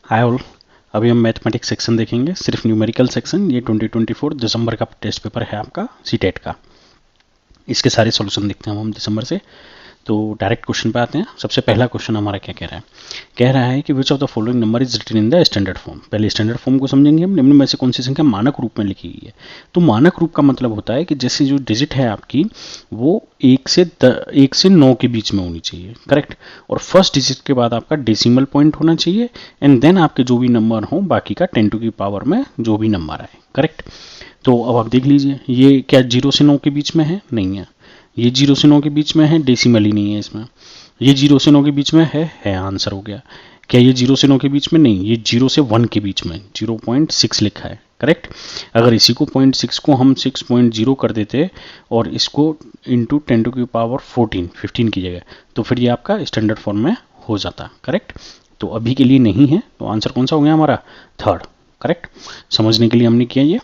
Hi all. अभी हम mathematics section देखेंगे, सिर्फ न्यूमेरिकल सेक्शन। ये 2024 दिसंबर का टेस्ट पेपर है आपका सीटेट का। इसके सारे सॉल्यूशन देखते हैं हम दिसंबर से। तो डायरेक्ट क्वेश्चन पे आते हैं। सबसे पहला क्वेश्चन हमारा क्या कह रहा है कि which of the following number is written in the standard form. पहले स्टैंडर्ड फॉर्म को समझेंगे हम। निम्न में से कौन सी संख्या मानक रूप में लिखी गई है। तो मानक रूप का मतलब होता है कि जैसे जो डिजिट है आपकी वो 1 से 9 के बीच में होनी चाहिए, करेक्ट। और फर्स्ट डिजिट के बाद आपका डेसिमल पॉइंट होना चाहिए एंड देन आपके जो भी नंबर हो बाकी का 10 टू की पावर में जो भी नंबर आए, करेक्ट। तो अब आप देख लीजिए, ये क्या 0 से 9 के बीच में है? नहीं है। ये 0 से 9 के बीच में है, डेसिमल ही नहीं है इसमें। ये 0 से 9 के बीच में है, आंसर हो गया। क्या ये 0 से 9 के बीच में? नहीं, ये 0 से 1 के बीच में 0.6 लिखा है, करेक्ट। अगर इसी को 0.6 को हम 6.0 कर देते और इसको इंटू 10 टू की पावर 15 की जगह, तो फिर ये आपका स्टैंडर्ड फॉर्म में हो जाता, करेक्ट। तो अभी के लिए नहीं है, तो आंसर कौन सा हो गया हमारा? Third, correct. समझने के लिए हमने किया ये।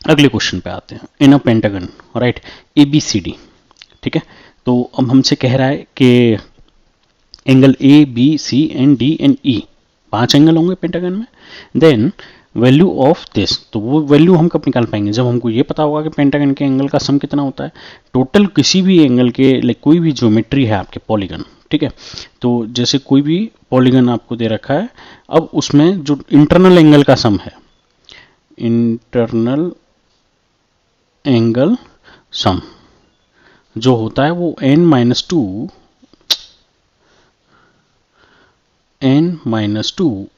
अगले क्वेश्चन पे आते हैं। इन अ पेंटागन, राइट, ABCD, ठीक है। तो अब हमसे कह रहा है कि angle ABC and D and E, 5 angle होंगे पेंटागन में। देन वैल्यू ऑफ दिस, तो वो वैल्यू हम कब निकाल पाएंगे? जब हमको ये पता होगा कि पेंटागन के एंगल का सम कितना होता है। टोटल किसी भी एंगल के, लाइक कोई भी ज्योमेट्री है आपके पॉलीगन, ठीक है। तो जैसे कोई भी पॉलीगन आपको दे रखा है, अब उसमें जो इंटरनल एंगल का सम है, इंटरनल एंगल सम जो होता है वो n-2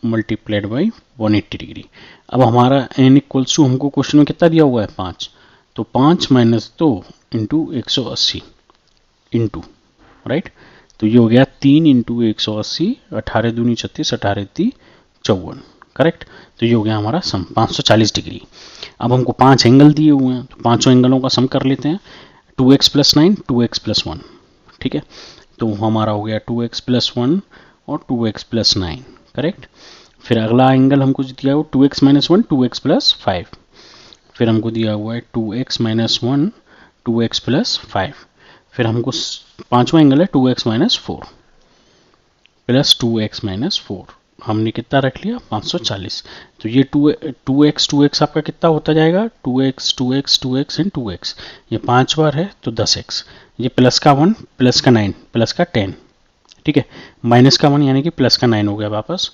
मल्टीप्लाइड बाई 180 डिग्री। अब हमारा n इक्वल्स टू, हमको क्वेश्चन में कितना दिया हुआ है? 5। तो 5 माइनस 2 इंटू 180 इंटू, राइट। तो ये हो गया 3 इंटू 180, 18 दूनी 36, 18 ती 54, करेक्ट। तो ये हो गया हमारा सम 540 डिग्री। अब हमको 5 एंगल दिए हुए हैं, तो पांचों एंगलों का सम कर लेते हैं। 2x प्लस 9, 2x प्लस 1, ठीक है। तो हमारा हो गया 2x प्लस 1 और 2x प्लस 9, करेक्ट। फिर अगला एंगल हमको दिया हुआ 2x माइनस 1, 2x प्लस 5। फिर हमको दिया हुआ है 2x माइनस 1, 2x प्लस 5। फिर हमको पांचवा एंगल है 2x minus 4 plus 2x minus 4। हमने कितना रख लिया? 540। तो ये 2x आपका कितना होता जाएगा? 2x 2x 2x and 2x, ये 5 बार है तो 10x। ये प्लस का 1 प्लस का 9 प्लस का 10, ठीक है। माइनस का 1 यानी कि प्लस का 9 हो गया वापस,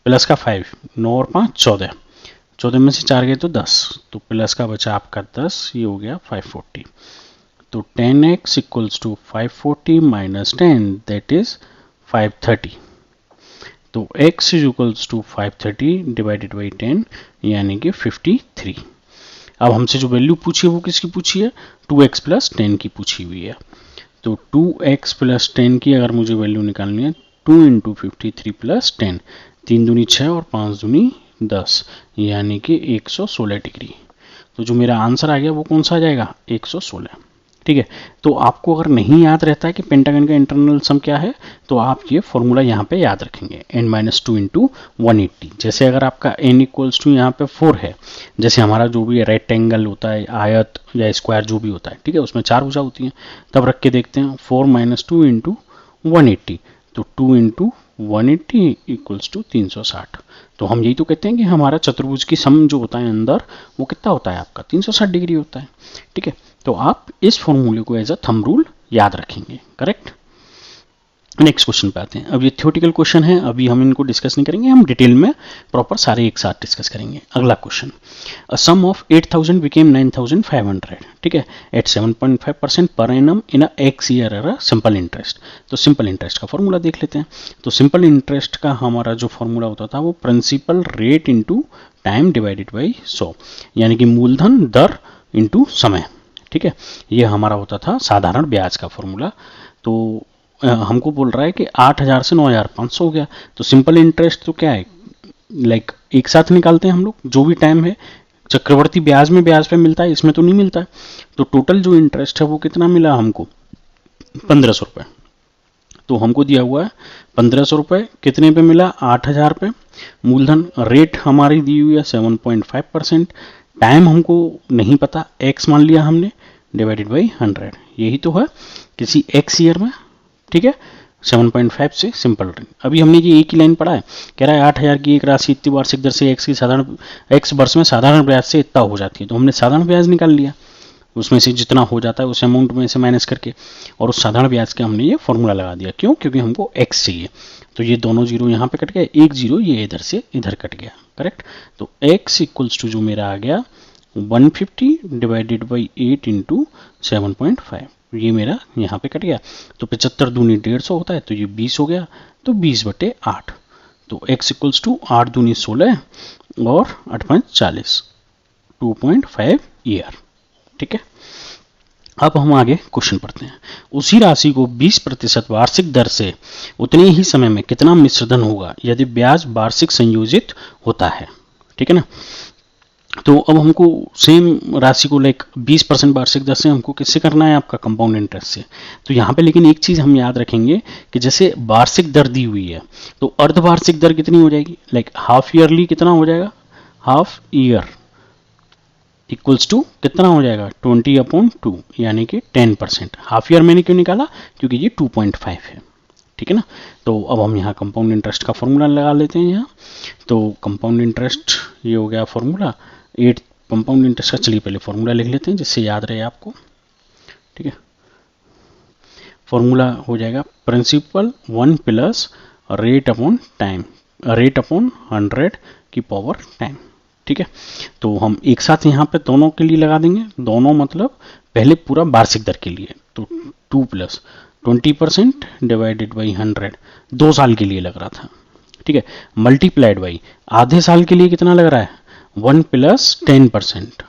प्लस का 5, 9 और 5 14, 14 में से 4 गए तो 10, तो प्लस का बचा आपका 10, ये हो गया 540। तो 10x equals to 540 minus 10, that is 530। तो x is equals to 530 divided by 10 यानी कि 53। अब हमसे जो वैल्यू पूछी है वो किसकी पूछी है? 2x प्लस 10 की पूछी हुई है। तो 2x प्लस 10 की अगर मुझे वैल्यू निकालनी है, 2 इंटू 53 प्लस 10, 3 दूनी 6 और 5 दूनी 10 यानी कि 116 डिग्री। तो जो मेरा आंसर आ गया वो कौन सा आ जाएगा? 116, ठीक है। तो आपको अगर नहीं याद रहता है कि पेंटागन का इंटरनल सम क्या है, तो आप ये फॉर्मूला यहाँ पे याद रखेंगे, n-2 इंटू 180। जैसे अगर आपका n इक्वल्स टू यहाँ पे 4 है, जैसे हमारा जो भी रेक्टेंगल होता है, आयत या स्क्वायर जो भी होता है, ठीक है, उसमें 4 भुजा होती हैं, तब रख के देखते हैं। 4 माइनस 2 इंटू 180, तो 2 इंटू 180 इक्वल्स टू 360। तो हम यही तो कहते हैं कि हमारा चतुर्भुज की सम जो होता है अंदर, वो कितना होता है आपका? 360 डिग्री होता है, ठीक है। तो आप इस फॉर्मूले को एज अ थंब रूल याद रखेंगे, करेक्ट। नेक्स्ट क्वेश्चन पे आते हैं। अब ये थ्योरेटिकल क्वेश्चन है, अभी हम इनको डिस्कस नहीं करेंगे, हम डिटेल में प्रॉपर सारे एक साथ डिस्कस करेंगे। अगला question, a sum of 8000 became 9500, ठीक है, at 7.5% per annum in x year era simple interest. तो सिंपल इंटरेस्ट का फॉर्मूला देख लेते हैं। तो सिंपल इंटरेस्ट का हमारा जो फॉर्मूला होता था वो principal rate into time divided by 100, यानी कि मूलधन दर इंटू समय, ठीक है। ये हमारा होता था साधारण ब्याज का फॉर्मूला। तो हमको बोल रहा है कि 8000 से 9500 हो गया। तो सिंपल इंटरेस्ट तो क्या है, लाइक एक साथ निकालते हैं हम लोग, जो भी टाइम है। चक्रवर्ती ब्याज में ब्याज पे मिलता है, इसमें तो नहीं मिलता है। तो टोटल जो इंटरेस्ट है वो कितना मिला हमको? 1500 रुपये। तो हमको दिया हुआ है 1500 रुपये, कितने पे मिला? 8000 पे। मूलधन रेट हमारी दी हुई है 7.5%। टाइम हमको नहीं पता, x मान लिया हमने, डिवाइडेड बाई 100। यही तो है किसी x ईयर में, ठीक है। 7.5 से सिंपल रेंज। अभी हमने ये एक ही लाइन पढ़ा है, कह रहा है 8000 की एक राशि इतनी वार्षिक दर से एक्स वर्ष में साधारण ब्याज से इतना हो जाती है, तो हमने साधारण ब्याज निकाल लिया, उसमें से जितना हो जाता है उस अमाउंट में से माइनस करके, और उस साधारण ब्याज के हमने ये फॉर्मूला लगा दिया। क्यों? क्योंकि हमको एक्स चाहिए। तो ये दोनों जीरो यहाँ पे कट गया, एक जीरो ये इधर से इधर कट गया, करेक्ट। तो एक्स इक्वल्स टू जो मेरा आ गया 150 डिवाइडेड बाई 8 इंटू 7.5, ये मेरा यहाँ पे कट गया। तो 75 दूनी 150 होता है, तो ये 20 हो गया, तो 20/8। तो x इक्वल्स टू 8 दूनी 16 और 8 5 40, 2.5 ईयर। ठीक है, अब हम आगे क्वेश्चन पढ़ते हैं। उसी राशि को 20% वार्षिक दर से उतने ही समय में कितना मिश्रधन होगा यदि ब्याज वार्षिक संयोजित होता है। ठीक है ना। तो अब हमको सेम राशि को लाइक 20% वार्षिक दर से हमको किससे करना है? आपका कंपाउंड इंटरेस्ट से। तो यहाँ पे लेकिन एक चीज़ हम याद रखेंगे कि जैसे वार्षिक दर दी हुई है तो अर्धवार्षिक दर कितनी हो जाएगी? लाइक हाफ ईयरली कितना हो जाएगा? हाफ ईयर इक्वल्स टू कितना हो जाएगा? 20/2 यानी कि 10%। हाफ ईयर मैंने क्यों निकाला? क्योंकि ये 2.5 है। ठीक है ना। तो अब हम यहाँ कंपाउंड इंटरेस्ट का फॉर्मूला लगा लेते हैं यहाँ। तो कंपाउंड इंटरेस्ट ये हो गया फॉर्मूला 8 कंपाउंड इंटरेस्ट का। चलिए पहले फॉर्मूला लिख लेते हैं जिससे याद रहे आपको। ठीक है, फॉर्मूला हो जाएगा principal 1 plus rate upon time, rate upon 100 की पावर टाइम। ठीक है, तो हम एक साथ यहाँ पे दोनों के लिए लगा देंगे। दोनों मतलब पहले पूरा वार्षिक दर के लिए, तो 2 प्लस 20% डिवाइडेड बाई 100, 2 साल के लिए लग रहा था। ठीक है, मल्टीप्लाइड बाई आधे साल के लिए कितना लग रहा है? 1 प्लस 10%।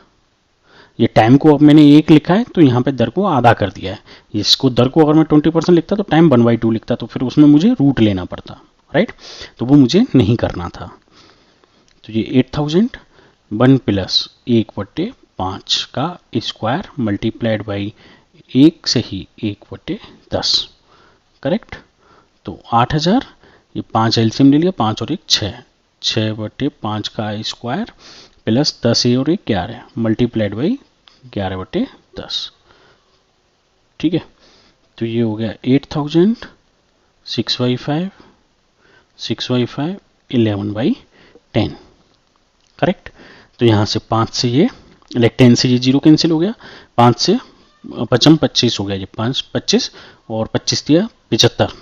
ये टाइम को अब मैंने 1 लिखा है तो यहाँ पे दर को आधा कर दिया है। इसको दर को अगर मैं 20% लिखता तो टाइम 1/2 लिखता, तो फिर उसमें मुझे रूट लेना पड़ता, राइट। तो वो मुझे नहीं करना था। तो ये 8000 1 प्लस 1/5 का स्क्वायर मल्टीप्लाइड बाई 1 से ही 1/10, करेक्ट। तो 8000, ये 5 एलसीएम ले लिया, 5 और 1 6, 6/5 का स्क्वायर प्लस 10 और 1 11 मल्टीप्लाइड बाई 11/10। ठीक है, तो ये हो गया 8000 6/5 6/5 11/10, करेक्ट। तो यहाँ से 5 से ये लाइक 10 से ये 0 कैंसिल हो गया, 5 से 5 25 हो गया, ये 5 25 और 25 दिया 75,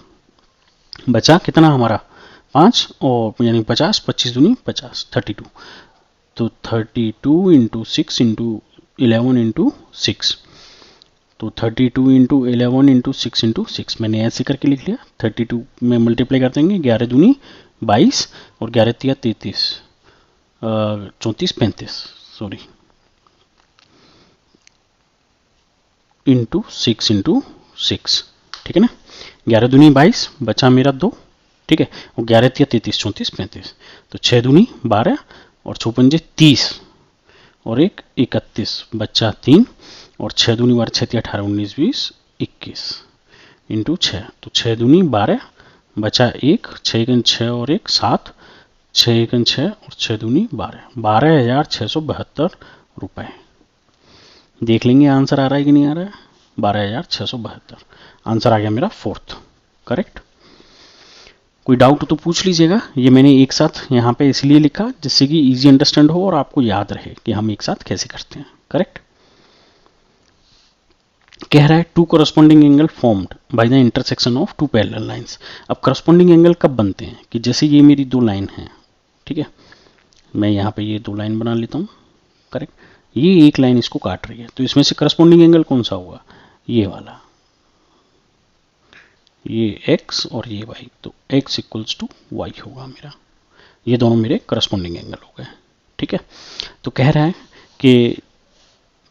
बचा कितना हमारा 5 और यानी 50, 25 दूनी 50, 32। तो 32 इंटू 6 इंटू 11 इंटू 6, तो 32 इंटू 11 इंटू 6 इंटू 6 मैंने ऐसे करके लिख लिया। 32 में मल्टीप्लाई कर देंगे, 11 दूनी 22 और 11 तिया 33 34 35 सॉरी इंटू 6 इंटू 6। ठीक है ना, 11 दूनी 22 बचा मेरा 2। ठीक है, और 11 तिया 33 34 35, तो 6 दूनी 12 और 6 पंजे 30 और 1 31 बच्चा 3 और 6 दूनी 12 6 तिया 18 19 20 21 इंटू 6, तो 6 दूनी 12 बचा 1 6 6 और 1 7 6 1 6 और 6 दूनी 12 12,672 रुपये। देख लेंगे आंसर आ रहा है कि नहीं आ रहा है। 12,672 आंसर आ गया मेरा 4th, करेक्ट। कोई डाउट हो तो पूछ लीजिएगा। ये मैंने एक साथ यहाँ पे इसलिए लिखा जिससे कि इजी अंडरस्टैंड हो और आपको याद रहे कि हम एक साथ कैसे करते हैं, करेक्ट। कह रहा है 2 corresponding angle formed by the intersection of 2 parallel lines. अब करस्पॉन्डिंग एंगल कब बनते हैं कि जैसे ये मेरी 2 लाइन है, ठीक है, मैं यहाँ पे ये 2 लाइन बना लेता हूँ, करेक्ट। ये एक लाइन इसको काट रही है, तो इसमें से करस्पॉन्डिंग एंगल कौन सा होगा? ये वाला, ये x और ये y, तो x इक्वल्स टू y होगा मेरा। ये दोनों मेरे करस्पॉन्डिंग एंगल हो गए। ठीक है, तो कह रहा है कि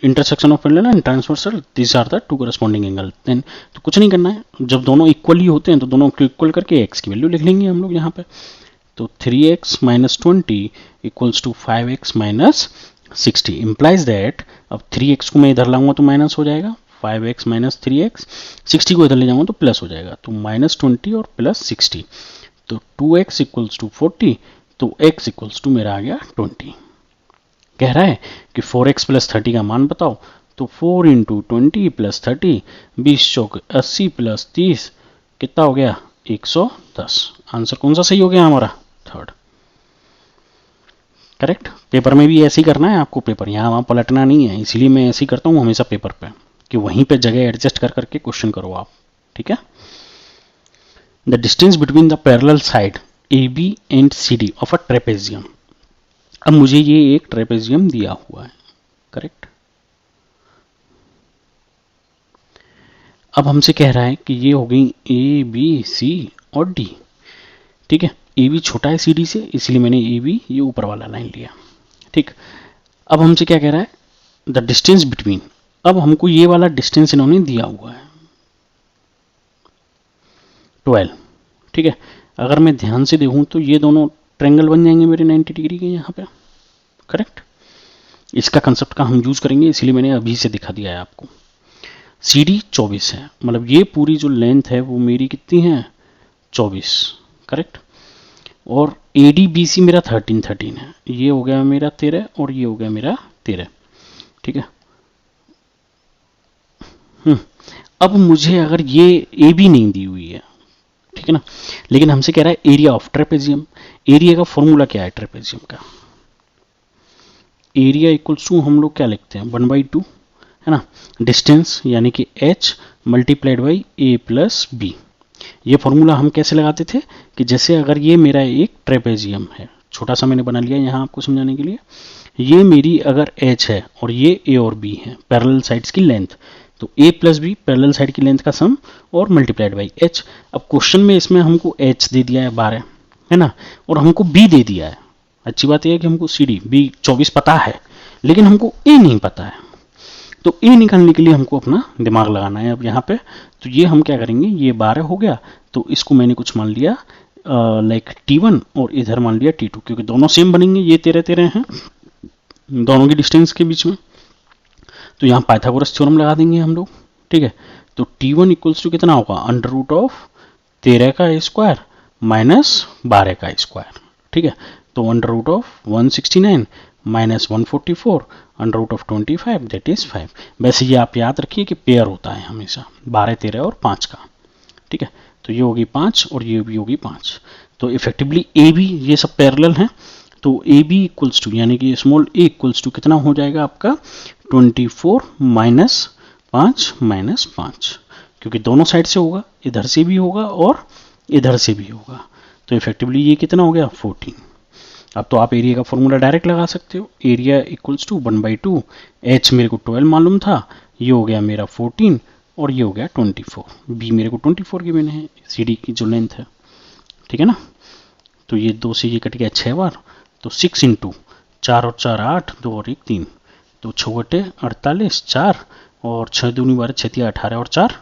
intersection of parallel and transversal this are the 2 corresponding angle. Then तो कुछ नहीं करना है, जब दोनों इक्वल ही होते हैं तो दोनों को इक्वल करके x की वैल्यू लिख लेंगे हम लोग यहाँ पे। तो 3x minus 20 equals to 5x minus 60 implies that, अब 3x को मैं इधर लाऊंगा तो माइनस हो जाएगा, 5x माइनस 3x, 60 को इधर ले जाऊंगा तो प्लस हो जाएगा, तो माइनस 20 और प्लस 60, तो 2x इक्वल्स टू 40, तो x इक्वल्स टू मेरा आ गया 20। कह रहा है कि 4x प्लस 30 का मान बताओ, तो 4 इंटू 20 प्लस 30 20 चौक 80 प्लस 30 कितना हो गया 110। आंसर कौन सा सही हो गया हमारा? थर्ड। करेक्ट। पेपर में भी ऐसे ही करना है आपको, पेपर यहाँ वहाँ पलटना नहीं है, इसलिए मैं ऐसे ही करता हूँ हमेशा पेपर पे, कि वहीं पे जगह एडजस्ट कर करके क्वेश्चन करो आप। ठीक है। The distance between the parallel side A B and C D of a trapezium. अब मुझे ये एक ट्रेपेजियम दिया हुआ है। करेक्ट। अब हमसे कह रहा है कि ये हो गई ए बी सी और डी। ठीक है। ए बी छोटा है सी डी से, इसलिए मैंने ए बी ये ऊपर वाला लाइन लिया। ठीक। अब हमसे क्या कह रहा है? The distance between. अब हमको ये वाला डिस्टेंस इन्होंने दिया हुआ है 12। ठीक है। अगर मैं ध्यान से देखूं तो ये दोनों ट्रायंगल बन जाएंगे मेरे 90 डिग्री के यहाँ पे। करेक्ट। इसका कंसेप्ट का हम यूज करेंगे, इसलिए मैंने अभी से दिखा दिया है आपको। सी डी 24 है, मतलब ये पूरी जो लेंथ है वो मेरी कितनी है? 24। करेक्ट। और ए डी बी सी मेरा 13 है, ये हो गया मेरा 13 और ये हो गया मेरा 13। ठीक है। अब मुझे अगर ये ए बी नहीं दी हुई है, ठीक है ना, लेकिन हमसे कह रहा है एरिया ऑफ ट्रेपेजियम। एरिया का फॉर्मूला क्या है ट्रेपेजियम का? एरिया इक्वल्स टू हम लोग क्या लिखते हैं? 1/2 है ना, डिस्टेंस यानी कि h multiplied by a plus B. ये फॉर्मूला हम कैसे लगाते थे कि जैसे अगर ये मेरा एक ट्रेपेजियम है, छोटा सा मैंने बना लिया यहाँ आपको समझाने के लिए, ये मेरी अगर h है और ये a और b है पैरेलल साइड्स की लेंथ, तो a plus B parallel side की लेंथ का सम और मल्टीप्लाइड बाई h। अब क्वेश्चन में इसमें हमको h दे दिया है 12, है ना, और हमको b दे दिया है। अच्छी बात यह है कि हमको सी डी बी 24 पता है, लेकिन हमको a नहीं पता है, तो a निकालने के लिए हमको अपना दिमाग लगाना है। अब यहाँ पे तो ये हम क्या करेंगे, ये 12 हो गया तो इसको मैंने कुछ मान लिया लाइक T1 और इधर मान लिया T2, क्योंकि दोनों सेम बनेंगे, ये 13 हैं दोनों की डिस्टेंस के बीच में, तो यहाँ पाइथागोरस थ्योरम लगा देंगे हम लोग। ठीक है। तो T1 इक्वल्स टू कितना होगा? अंडर रूट ऑफ 13 का स्क्वायर माइनस 12 का स्क्वायर। ठीक है। तो under root of 169 minus 144 under root of 25 that is 5। वैसे ये आप याद रखिए कि पेयर होता है हमेशा 12, 13 और 5 का। ठीक है। तो ये होगी 5 और ये भी होगी 5। तो इफेक्टिवली ए बी ये सब पैरेलल हैं, तो ए बी इक्वल्स टू यानी कि स्मॉल ए इक्वल्स टू कितना हो जाएगा आपका? 24 माइनस 5 माइनस 5, क्योंकि दोनों साइड से होगा, इधर से भी होगा और इधर से भी होगा, तो इफेक्टिवली ये कितना हो गया? 14। अब तो आप एरिया का फॉर्मूला डायरेक्ट लगा सकते हो, एरिया इक्वल्स टू 1/2, h मेरे को 12 मालूम था, ये हो गया मेरा 14 और ये हो गया 24, b मेरे को 24 की मैंने है, सी डी की जो लेंथ है। ठीक है ना। तो ये 2 से ये कट गया 6 बार, तो 6 इंटू 4 और 4 8, 2 और 1 3, तो 6 बटे 48, 4 और 6 दूनी 12, 6 18 और 4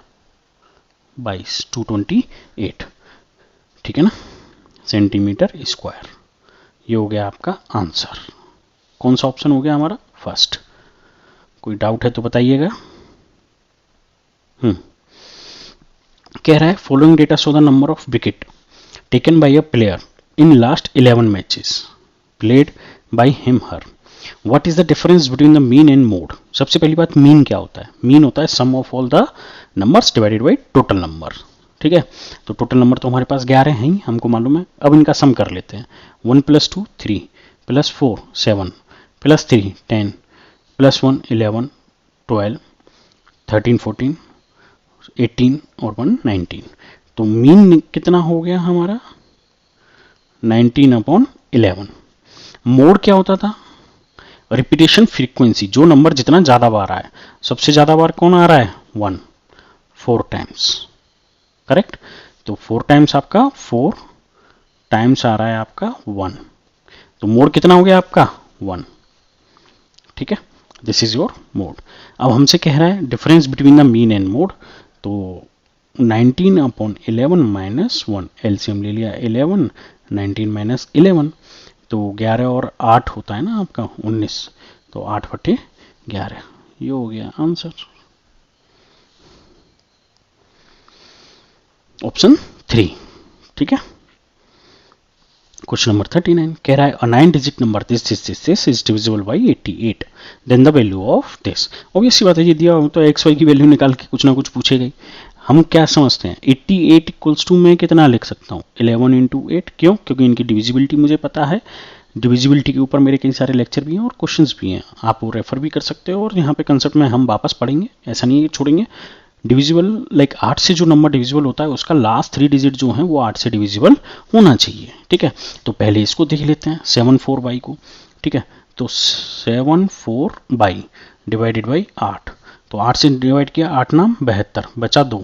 22, 228। ठीक है ना, सेंटीमीटर स्क्वायर। ये हो गया आपका आंसर। कौन सा ऑप्शन हो गया हमारा? फर्स्ट। कोई डाउट है तो बताइएगा। कह रहा है following data show the number of wicket taken by a player in last 11 matches played by him her, what is the difference between the mean and mode. सबसे पहली बात, मीन क्या होता है? मीन होता है sum of all the numbers divided by total number. ठीक है। तो टोटल नंबर तो हमारे पास 11 हैं ही, हमको मालूम है। अब इनका सम कर लेते हैं। 1 + 2 3 + 4 7 + 3 10 + 1 11 12 13 14 18 और 1 19। तो मीन कितना हो गया हमारा? 19/11। मोड क्या होता था? रिपीटेशन फ्रीक्वेंसी, जो नंबर जितना ज्यादा बार आए। सबसे ज्यादा बार कौन आ रहा है? 1, 4 टाइम्स। करेक्ट। तो 4 टाइम्स आपका 4 टाइम्स आ रहा है आपका 1, तो मोड कितना हो गया आपका? 1। ठीक है। This is your mode. अब हमसे कह रहा है difference between the mean and mode, तो 19/11 माइनस 1, एलसीएम ले लिया 11, 19 माइनस 11, तो 11 और 8 होता है ना आपका 19, तो 8/11, ये हो गया आंसर। ऑप्शन 3। ठीक है। क्वेश्चन नंबर 39 कह रहा है a 9 digit number this is divisible by 88, then the value of this. Obvious सी बात है, ये दिया हो तो एक्स वाई की वैल्यू निकाल के कुछ ना कुछ पूछेगा ही। हम क्या समझते हैं 88 इक्वल्स टू मैं कितना लिख सकता हूँ 11 इंटू 8, क्यों? क्योंकि इनकी डिविजिबिलिटी मुझे पता है। डिविजिबिलिटी के ऊपर मेरे कई सारे लेक्चर भी हैं और क्वेश्चंस भी हैं, आप वो रेफर भी कर सकते हो और यहाँ पे कंसेप्ट में हम वापस पढ़ेंगे, ऐसा नहीं है छोड़ेंगे। डिविजिबल लाइक 8 से जो नंबर डिविजिबल होता है उसका लास्ट 3 डिजिट जो है वो 8 से डिविजिबल होना चाहिए, ठीक है। तो पहले इसको देख लेते हैं 74 बाई को, ठीक है। तो 74 बाई डिवाइडेड बाई 8, तो 8 से डिवाइड किया, 8 नाम 72, बचा 2,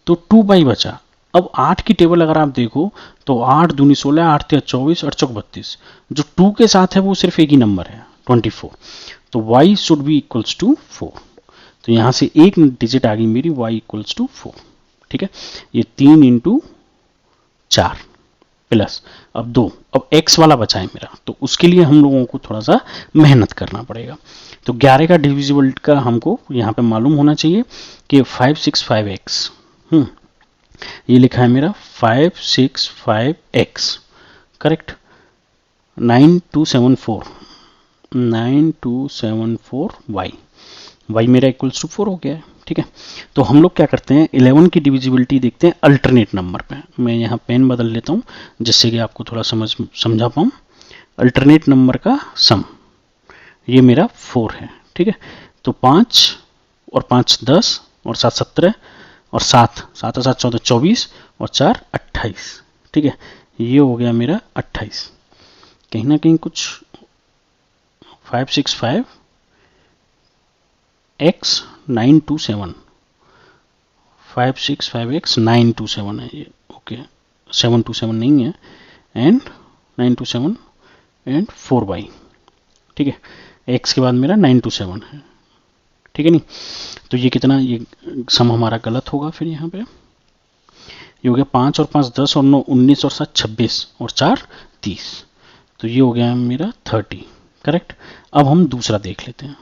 तो 2 बाई बचा। अब 8 की टेबल अगर आप देखो तो 8 दूनी 16, 8 3 24, 8 चौक 32, जो 2 के साथ है वो सिर्फ एक ही नंबर है 24, तो y should be equals to 4। तो यहां से एक डिजिट आ गई मेरी y इक्वल्स टू 4, ठीक है। ये 3 इंटू 4 प्लस अब 2, अब x वाला बचा है मेरा, तो उसके लिए हम लोगों को थोड़ा सा मेहनत करना पड़ेगा। तो 11 का डिविजिबल का हमको यहाँ पे मालूम होना चाहिए कि 565x, ये लिखा है मेरा 565x, करेक्ट। 9274y, y मेरा इक्वल्स टू 4 हो गया है, ठीक है। तो हम लोग क्या करते हैं 11 की डिविजिबिलिटी देखते हैं अल्टरनेट नंबर पे। मैं यहाँ पेन बदल लेता हूँ जिससे कि आपको थोड़ा समझा पाऊँ। अल्टरनेट नंबर का सम ये मेरा 4 है, ठीक है। तो 5 और 5 10 और 7 17 और 7 7 7 14 24 और 4 28, ठीक है। ये हो गया मेरा 28। कहीं ना कहीं कुछ 565 x 927, 565x 927 है ये, ओके 727 नहीं है, एंड 927 एंड 4 बाई, ठीक है। x के बाद मेरा 927 है, ठीक है नहीं। तो ये कितना, ये सम हमारा गलत होगा, फिर यहाँ पे ये हो गया 5 और 5 10 और 9 19 और 7 26 और 4 30, तो ये हो गया मेरा 30, करेक्ट। अब हम दूसरा देख लेते हैं।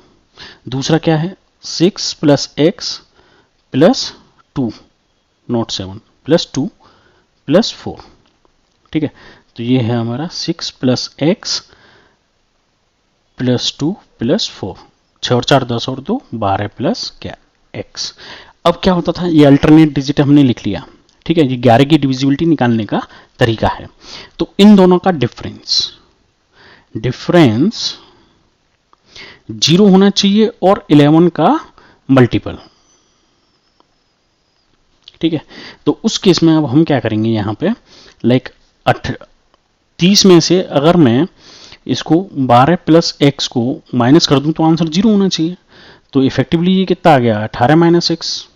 दूसरा क्या है 6 plus x plus 2 not 7 plus 2 plus 4, ठीक है। तो ये है हमारा 6 प्लस एक्स प्लस 2 प्लस 4, 6 और 4 10 और 2 12 प्लस क्या x। अब क्या होता था, ये अल्टरनेट डिजिट हमने लिख लिया, ठीक है। ये 11 की डिविजिबिलिटी निकालने का तरीका है। तो इन दोनों का डिफरेंस 0 होना चाहिए और 11 का मल्टीपल, ठीक है। तो उस केस में अब हम क्या करेंगे यहाँ पे लाइक 30 में से अगर मैं इसको 12 प्लस एक्स को माइनस कर दूं तो आंसर 0 होना चाहिए। तो इफेक्टिवली ये कितना आ गया 18 माइनस एक्स,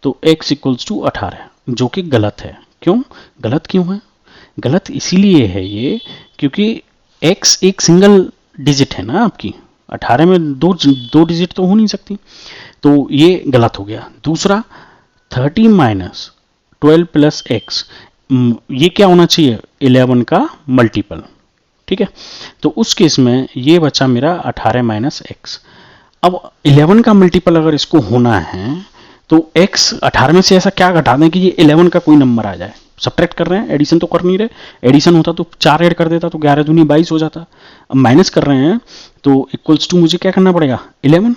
तो x इक्वल्स टू 18, जो कि गलत है। क्यों गलत, क्यों है गलत? इसीलिए है ये क्योंकि x एक सिंगल डिजिट है ना आपकी, 18 में दो डिजिट तो हो नहीं सकती, तो ये गलत हो गया। दूसरा 30 माइनस 12 प्लस एक्स, ये क्या होना चाहिए 11 का मल्टीपल, ठीक है। तो उस केस में ये बचा मेरा 18 माइनस एक्स। अब 11 का मल्टीपल अगर इसको होना है तो x 18 में से ऐसा क्या घटा दें कि ये 11 का कोई नंबर आ जाए। सब्ट्रैक्ट कर रहे हैं, एडिशन तो कर नहीं रहे, एडिशन होता तो 4 ऐड कर देता तो 11 दूनी 22 हो जाता। अब माइनस कर रहे हैं तो इक्वल्स टू मुझे क्या करना पड़ेगा 11,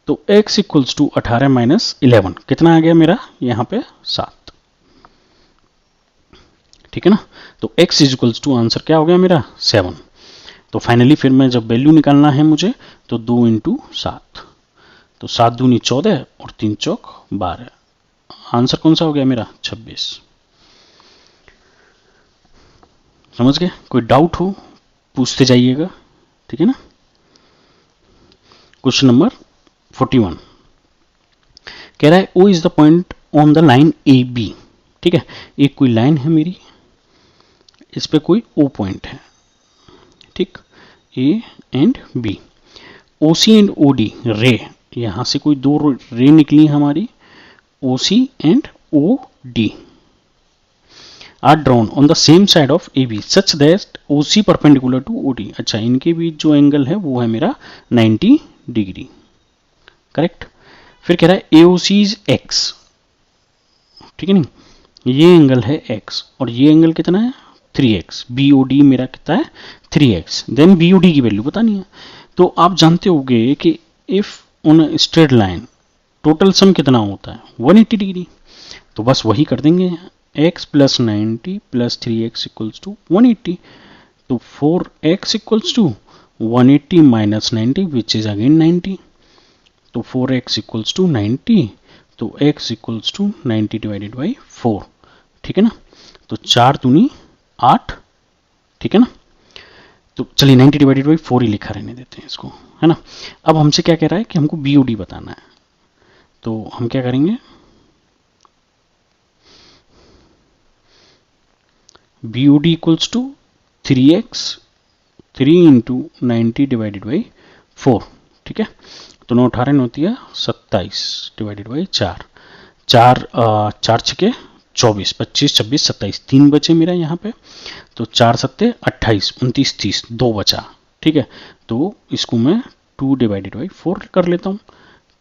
तो x इक्वल्स टू 18 माइनस 11 कितना आ गया मेरा यहाँ पे 7, ठीक है ना। तो x is equals to answer क्या हो गया मेरा 7। तो फाइनली फिर मैं जब वैल्यू निकालना है मुझे तो 2 इंटू 7, तो 7 दूनी 14 और 3 चौक 12, आंसर कौन सा हो गया मेरा 26। समझ गए? कोई डाउट हो पूछते जाइएगा, ठीक है ना। क्वेश्चन नंबर 41 कह रहा है O is the point on the line A B, ठीक है। एक कोई लाइन है मेरी, इस पे कोई O पॉइंट है, ठीक, A and B। OC and OD रे, यहां से कोई दो रे निकली हमारी, OC and OD are drawn on the same side of AB such that OC perpendicular to OD। अच्छा, इनके बीच जो एंगल है वो है मेरा 90 डिग्री, करेक्ट। फिर कह रहा है AOC इज X, ठीक है नहीं, ये एंगल है X और ये एंगल कितना है 3x, BOD मेरा कितना है 3x, देन BOD की वैल्यू पता नहीं है। तो आप जानते होंगे कि if on straight line total sum कितना होता है 180 डिग्री, तो बस वही कर देंगे, x plus 90 plus 3x equals to 180। तो 4x equals to 180 minus 90 which is again 90। तो 4x इक्वल्स टू 90, तो x equals to 90 divided by 4, ठीक है ना। तो 4 दूनी 8, ठीक है ना। तो चलिए 90 डिवाइडेड बाई 4 ही लिखा रहने देते हैं इसको, है ना। अब हमसे क्या कह रहा है कि हमको BOD बताना है, तो हम क्या करेंगे, BOD equals to 3x 3 into 90 divided by 4, ठीक है। तो 9 18 होती है 27 डिवाइडेड बाई 4, 4 छके 24, 25 26 27, 3 बचे मेरा यहाँ पे। तो 4 सत्ते 28 29 30, 2 बचा, ठीक है। तो इसको मैं 2 डिवाइडेड बाई 4 कर लेता हूँ।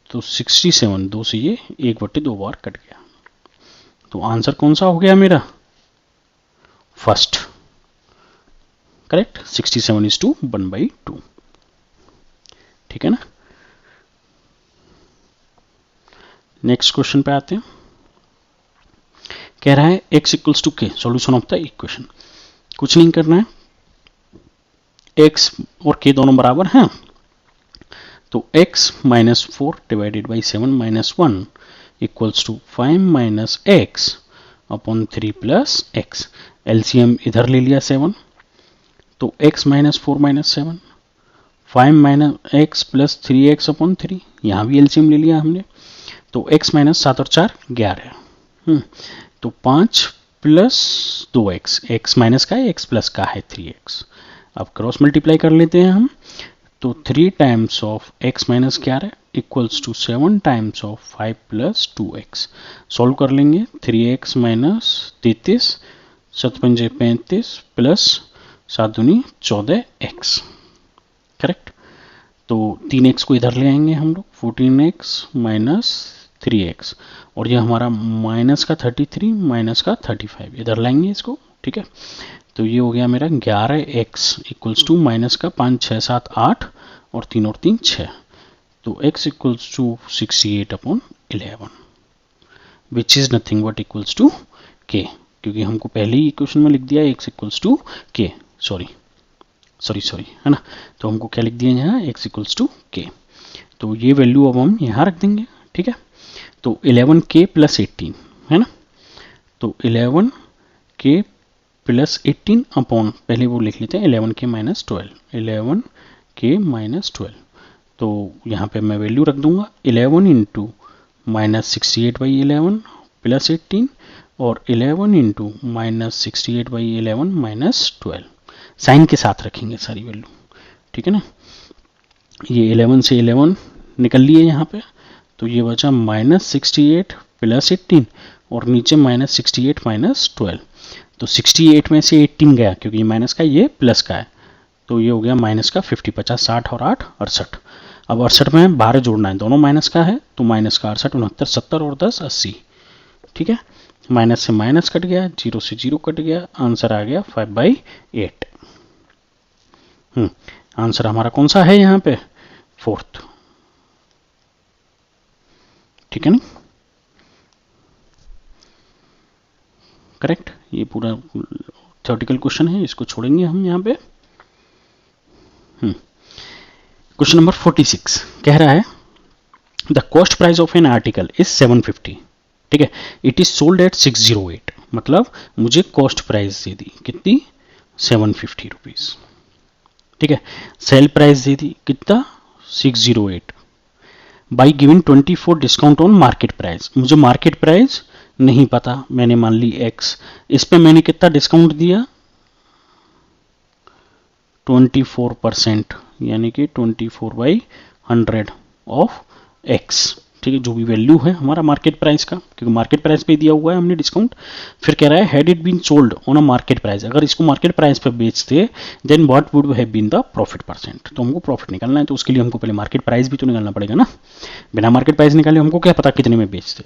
तो 67, 2 से ये 1/2 बार कट गया। तो आंसर कौन सा हो गया मेरा, फर्स्ट, करेक्ट। 67 is to 1/2, ठीक है ना। नेक्स्ट क्वेश्चन पे आते हैं। कह रहा है x इक्वल्स टू के, सॉल्यूशन ऑफ द इक्वेशन। कुछ नहीं करना है, x और k दोनों बराबर हैं, तो x minus 4 divided by 7 minus 1 equals to 5 minus x upon 3 plus x। LCM इधर ले लिया 7, तो x minus 4 minus 7, 5 minus x plus 3x upon 3, यहाँ भी एलसीएम ले लिया हमने। तो x माइनस 7 और 4 11, तो 5 प्लस 2x, x माइनस का है x प्लस का है 3x। अब क्रॉस मल्टीप्लाई कर लेते हैं हम, तो 3 times of x minus 11 equals to 7 times of 5 plus 2x। Solve कर लेंगे, 3x माइनस 33, 7 पंजे 35 प्लस 7 दूनी 14x, करेक्ट। तो 3x को इधर ले आएंगे हम लोग, 14x माइनस 3x, और ये हमारा माइनस का 33 माइनस का 35 इधर लाएंगे इसको, ठीक है। तो ये हो गया मेरा 11x इक्वल्स टू माइनस का 5 6 7 8 और 3 और 3 6, तो x equals to 68 upon 11 which is nothing but equals to k, क्योंकि हमको पहले ही इक्वेशन में लिख दिया x equals to k, sorry, है ना। तो हमको क्या लिख दिया यहाँ, x इक्वल्स टू k। तो ये वैल्यू अब हम यहाँ रख देंगे, ठीक है। तो 11k प्लस 18, है ना। तो 11k प्लस 18 अपॉन, पहले वो लिख लेते हैं 11k माइनस 12, 11k माइनस 12। तो यहाँ पे मैं वैल्यू रख दूंगा 11 इंटू माइनस 68/11 प्लस 18 और 11 इंटू माइनस 68/11 माइनस 12, साइन के साथ रखेंगे सारी वैल्यू, ठीक है ना। ये 11 से 11 निकल लिए यहाँ पे, तो ये बचा माइनस 68 प्लस 18 और नीचे माइनस 68 माइनस 12। तो 68 में से 18 गया, क्योंकि ये माइनस का ये प्लस का है, तो ये हो गया माइनस का 50, 50 60 और 8 68। अब 68 में 12 जोड़ना है, दोनों माइनस का है, तो माइनस का 68 69 70 और 10 80, ठीक है। माइनस से माइनस कट गया, 0 से 0 कट गया, आंसर आ गया 5/8। आंसर हमारा कौन सा है यहाँ पे, फोर्थ, ठीक है ना, करेक्ट। ये पूरा थ्योरेटिकल क्वेश्चन है, इसको छोड़ेंगे हम यहाँ पे। क्वेश्चन नंबर 46 कह रहा है the cost price of an article is 750, ठीक है, इट इज सोल्ड एट 608, मतलब मुझे कॉस्ट प्राइस दे दी कितनी, 750 रुपीज, ठीक है। सेल प्राइस दे दी कितना, 608, by giving 24 discount on market price. मुझे मार्केट प्राइस नहीं पता, मैंने मान ली x, इस पे मैंने कितना डिस्काउंट दिया, 24%, यानी कि 24/100 ऑफ x, ठीक है, जो भी वैल्यू है हमारा मार्केट प्राइस का, क्योंकि मार्केट प्राइस पे दिया हुआ है हमने डिस्काउंट। फिर कह रहा है had it been sold on a market price, अगर इसको मार्केट प्राइस पे बेचते then what would have been the profit percent. तो हमको प्रॉफिट निकालना है, तो उसके लिए हमको पहले मार्केट प्राइस भी तो निकालना पड़ेगा ना, बिना मार्केट प्राइस निकाले हमको क्या पता कितने में बेचते।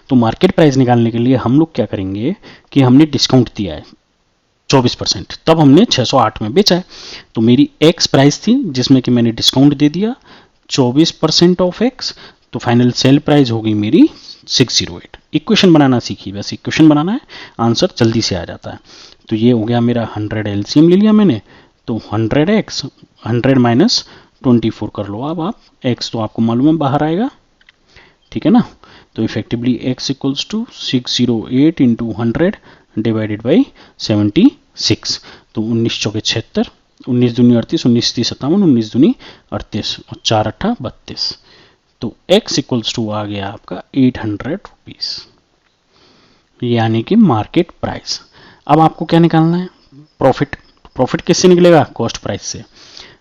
तो मार्केट प्राइस निकालने के लिए हम लोग क्या करेंगे कि हमने डिस्काउंट दिया है 24%, तब हमने 608 में बेचा है। तो मेरी एक्स प्राइस थी जिसमें कि मैंने डिस्काउंट दे दिया 24% ऑफ एक्स, तो फाइनल सेल प्राइस होगी मेरी 608। इक्वेशन बनाना सीखिए, बस इक्वेशन बनाना है, आंसर जल्दी से आ जाता है। तो ये हो गया मेरा 100 एलसीएम ले लिया मैंने, तो 100x 100 माइनस 24 कर लो अब आप, x तो आपको मालूम है बाहर आएगा, ठीक है ना। तो effectively x equals to 608 into 100 divided by 76। तो 19 चौके 76, 19 दूनी 38, 19 30 57, 19 दूनी 38 और 4 अट्ठा 32। तो x इक्वल्स टू आ गया आपका 800 रुपीज, यानी कि मार्केट प्राइस। अब आपको क्या निकालना है, प्रॉफिट। प्रॉफिट किससे निकलेगा, कॉस्ट प्राइस से।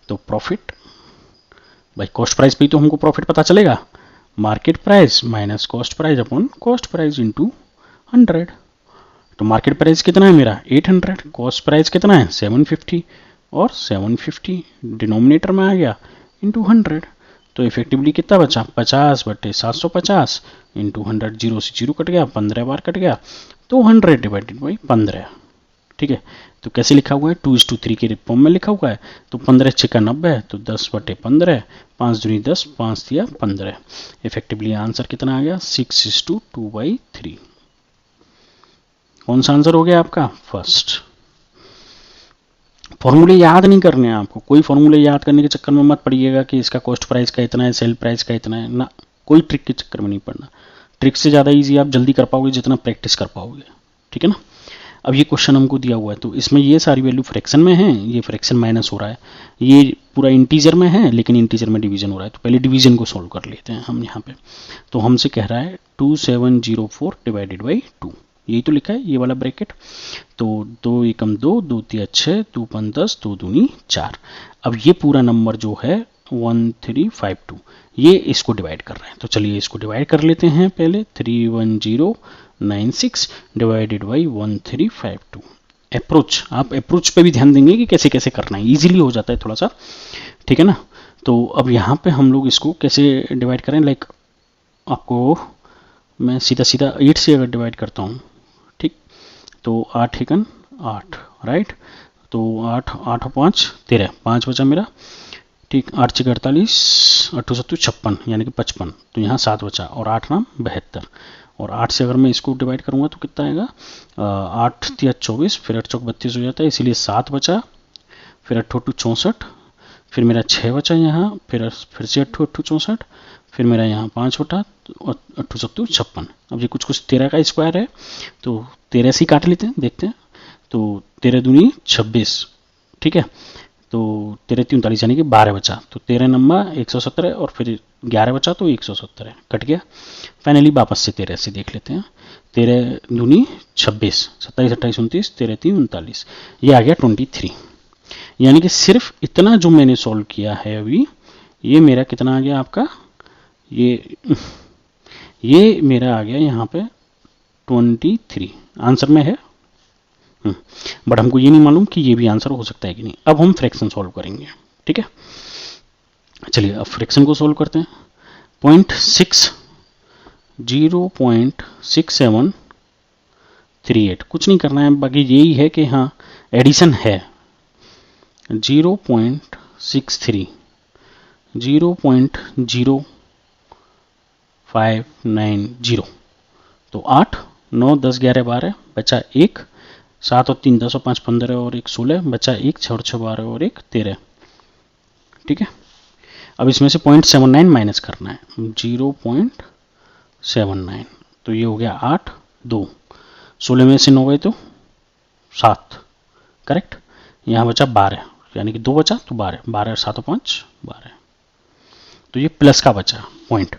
तो प्रॉफिट भाई कॉस्ट प्राइस पे तो हमको प्रॉफिट पता चलेगा, market price minus cost price upon cost price into 100। तो मार्केट प्राइस कितना है मेरा 800, कॉस्ट प्राइस कितना है 750, और 750 डिनोमिनेटर में आ गया इंटू 100। तो इफेक्टिवली कितना बचा 50/750 इंटू 100, 0 से 0 कट गया, 15 बार कट गया, तो 100 डिवाइडेड बाई 15। ठीक है, तो कैसे लिखा हुआ है 2:3 के फॉर्म में लिखा हुआ है। तो 15 6 90, तो 10/15, 5 दूनी 10, 5 दिया 15। इफेक्टिवली आंसर कितना आ गया 6:2/3। कौन सा आंसर हो गया आपका, फर्स्ट। फॉर्मूले याद नहीं करने हैं आपको, कोई फॉर्मूले याद करने के चक्कर में मत पड़िएगा कि इसका कॉस्ट प्राइस का इतना है, सेल प्राइस का इतना है ना, कोई ट्रिक के चक्कर में नहीं पड़ना। ट्रिक से ज़्यादा इजी आप जल्दी कर पाओगे जितना प्रैक्टिस कर पाओगे, ठीक है ना। अब ये क्वेश्चन हमको दिया हुआ है, तो इसमें ये सारी वैल्यू फ्रैक्शन में है, ये फ्रैक्शन माइनस हो रहा है, ये पूरा इंटीजर में है लेकिन इंटीजर में डिवीजन हो रहा है। तो पहले डिवीजन को सोल्व कर लेते हैं हम यहाँ पे। तो हमसे कह रहा है 2704 डिवाइडेड बाई 2, यही तो लिखा है ये वाला ब्रैकेट। तो 2 एकम 2, 2 तिया 6, 2 पन 10, 2 दूनी 4। अब ये पूरा नंबर जो है 1352, ये इसको डिवाइड कर रहे हैं। तो चलिए इसको डिवाइड कर लेते हैं पहले। 31096 डिवाइडेड बाई 1352। अप्रोच, आप अप्रोच पे भी ध्यान देंगे कि कैसे कैसे करना है, इजीली हो जाता है थोड़ा सा, ठीक है ना। तो अब यहाँ पे हम लोग इसको कैसे डिवाइड करें, लाइक आपको मैं सीधा सीधा 8 से अगर डिवाइड करता हूँ, ठीक, तो 8 एकन 8, राइट। तो 8 8 और 5 13, 5 बचा मेरा, ठीक। 8 6 48, 8 7 56 यानी कि 55। तो यहाँ 7 बचा, और 8 नाम 72। और 8 से अगर मैं इसको डिवाइड करूँगा तो कितना आएगा 8 तिया 24, फिर 8 चौक 32 हो जाता है, इसीलिए 7 बचा, फिर 8 8 64, फिर मेरा 6 बचा यहाँ, फिर से 8 8 64, फिर मेरा यहाँ 5 बटा, 8 7 56। अब ये कुछ 13 का स्क्वायर है, तो 13 से ही काट लेते हैं, देखते हैं। तो 13 दूनी 26, ठीक है। तो 13 39 यानी कि 12 बचा, तो 13 नंबर 117, और फिर 11 बचा तो 117 कट गया। फाइनली वापस से 13 से देख लेते हैं। 13 दूनी 26, 27 28 29, 13 3 39, ये आ गया 23। यानी कि सिर्फ इतना जो मैंने सॉल्व किया है अभी, ये मेरा कितना आ गया आपका, ये मेरा आ गया यहाँ पे 23 आंसर में है। बट हमको ये नहीं मालूम कि ये भी आंसर हो सकता है कि नहीं। अब हम फ्रैक्शन सॉल्व करेंगे, ठीक है। चलिए अब फ्रैक्शन को सॉल्व करते हैं। 0.6738, कुछ नहीं करना है, बाकी यही है कि हाँ एडिशन है। 0.63, 0.0590, तो 8 9 10 11 12 बचा 1, 7 और 3 10 और 5 15 और 1 16, बचा 1, 6 और 6 12 और 1 13, ठीक है। अब इसमें से 0.79 माइनस करना है, 0.79, तो ये हो गया 8 2, 16 में से 9 गए तो 7, करेक्ट। यहाँ बचा 12, यानी कि 2 बचा तो 12, 12 7 और 5 12, तो ये प्लस का बचा पॉइंट।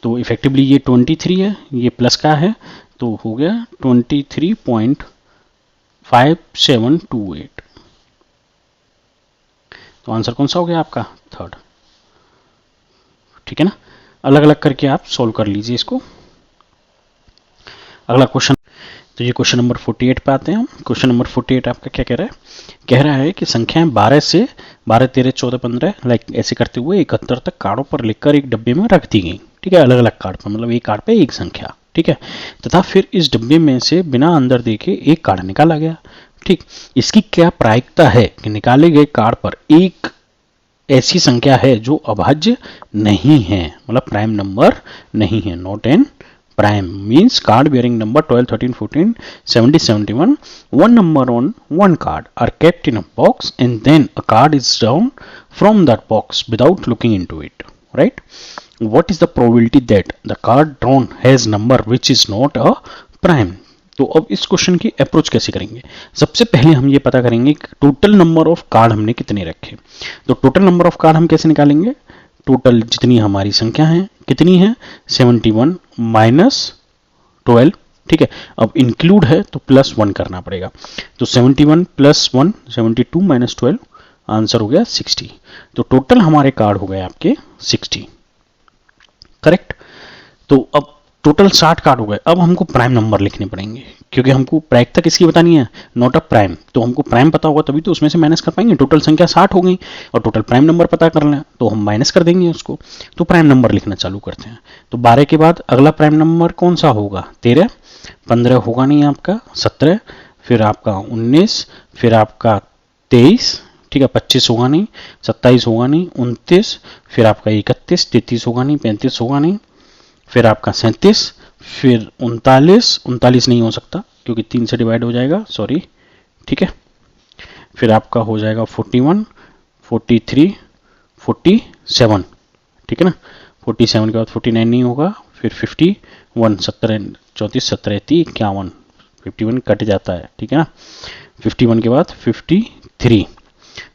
तो इफेक्टिवली ये 23 है, ये प्लस का है, तो हो गया 23.5728। तो आंसर कौन सा हो गया आपका, थर्ड, ठीक है ना। अलग अलग करके आप सॉल्व कर लीजिए इसको। अगला क्वेश्चन, तो ये क्वेश्चन नंबर 48 पे आते हैं हम। क्वेश्चन नंबर 48 आपका क्या कह रहा है, कह रहा है कि संख्याएं 12 से 12 13 14 15 लाइक ऐसे करते हुए 71 तक कार्डों पर लिखकर एक डब्बे में रख दी गई, ठीक है। अलग अलग कार्ड पर, मतलब एक कार्ड पे एक संख्या, ठीक है। तथा फिर इस डब्बे में से बिना अंदर देखे एक कार्ड निकाला गया, ठीक। इसकी क्या प्रायिकता है कि निकाले गए कार्ड पर एक ऐसी संख्या है जो अभाज्य नहीं है, मतलब प्राइम नंबर नहीं है, not an prime means card bearing number 12, 13, 14, 70, 71, one number on one card are kept in a box and then a card is drawn from that box without looking into it, right? What is the probability that the card drawn has number which is not a prime? तो अब इस question की approach कैसे करेंगे? सबसे पहले हम ये पता करेंगे कि टोटल नंबर ऑफ कार्ड हमने कितने रखे। तो टोटल नंबर ऑफ कार्ड हम कैसे निकालेंगे? टोटल जितनी हमारी संख्या है कितनी है 71 माइनस 12, ठीक है। अब इंक्लूड है तो प्लस 1 करना पड़ेगा, तो 71 प्लस 1 72 माइनस 12 आंसर हो गया 60। तो टोटल हमारे कार्ड हो गए आपके 60, करेक्ट। तो अब टोटल 60 कार्ड हो गए। अब हमको प्राइम नंबर लिखने पड़ेंगे क्योंकि हमको प्रायिकता किसकी बतानी है, नॉट अ प्राइम। तो हमको प्राइम पता होगा तभी तो उसमें से माइनस कर पाएंगे। टोटल संख्या 60 हो गई और टोटल प्राइम नंबर पता करना है तो हम माइनस कर देंगे उसको। तो प्राइम नंबर लिखना चालू करते हैं। तो 12 के बाद अगला प्राइम नंबर कौन सा होगा, 13, 15 होगा नहीं आपका, 17, फिर आपका 19, फिर आपका 23, ठीक है, 25 होगा नहीं, 27 होगा नहीं, 29, फिर आपका 31, 33 होगा नहीं, 35 होगा नहीं, फिर आपका 37, फिर 39 नहीं हो सकता क्योंकि 3 से डिवाइड हो जाएगा, सॉरी, ठीक है। फिर आपका हो जाएगा 41, 43, 47, ठीक है ना। 47 के बाद 49 नहीं होगा, फिर 51, 17, 34, 17, 51, 51 कट जाता है, ठीक है ना। 51 के बाद 53,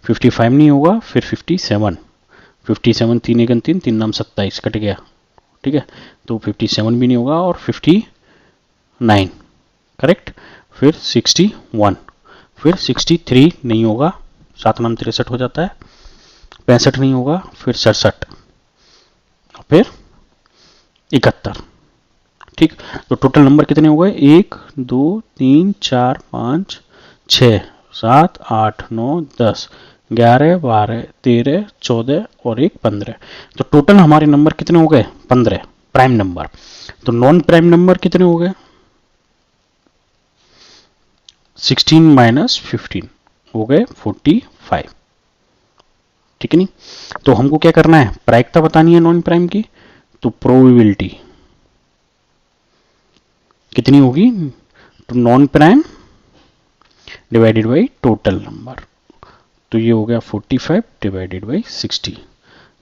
55 नहीं होगा, फिर 57, 57 3 1 3 3 नाम 27 कट गया, ठीक है। तो 57 भी नहीं होगा और 59, करेक्ट। फिर 61, फिर 63 नहीं होगा, 7 नाम 63 हो जाता है, 65 नहीं होगा, फिर 67, फिर 71, ठीक। तो टोटल नंबर कितने हो गए, 1 2 3 4 5 6 7 8 9 10 11 12 13 14 और 1 15। तो टोटल हमारे नंबर कितने हो गए, 15 प्राइम नंबर। तो नॉन प्राइम नंबर कितने हो गए, 16 माइनस 15 हो गए 45, ठीक है नहीं। तो हमको क्या करना है, प्रायिकता बतानी है नॉन प्राइम की। तो प्रोबेबिलिटी कितनी होगी, तो non prime divided by total number. तो ये हो गया 45 डिवाइडेड बाई 60।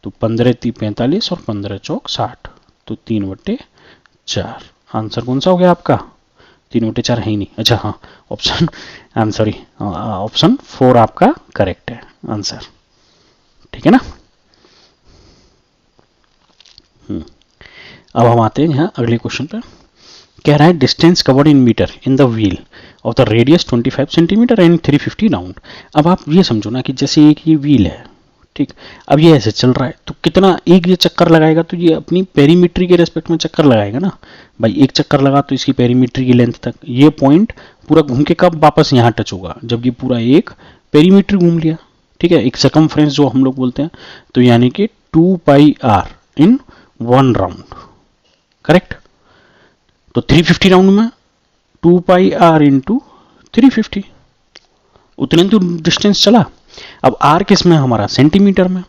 तो 15 3 45 और 15 चौक 60, तो 3/4 आंसर कौन सा हो गया आपका, 3/4 है ही नहीं, अच्छा हाँ, option, I am sorry, option 4 आपका करेक्ट है आंसर, ठीक है ना। अब हम आते हैं यहाँ अगले क्वेश्चन पर। कह रहा है distance covered in metre in the wheel of the radius 25 centimetre and 350 round. अब आप ये समझो ना कि जैसे एक ये व्हील है, ठीक, अब ये ऐसे चल रहा है तो कितना एक ये चक्कर लगाएगा, तो ये अपनी पेरीमीट्री के रेस्पेक्ट में चक्कर लगाएगा ना भाई। एक चक्कर लगा तो इसकी पेरीमीट्री की लेंथ तक, ये पॉइंट पूरा घूम के कब वापस यहाँ टच होगा, जब ये पूरा एक पेरीमीट्री घूम लिया, ठीक है, एक सर्कमफ्रेंस जो हम लोग बोलते हैं। तो यानी कि 2πr इन 1 राउंड, करेक्ट। तो 350 राउंड में 2πr इंटू 350, उतने तो डिस्टेंस चला। अब r किस में, हमारा सेंटीमीटर में,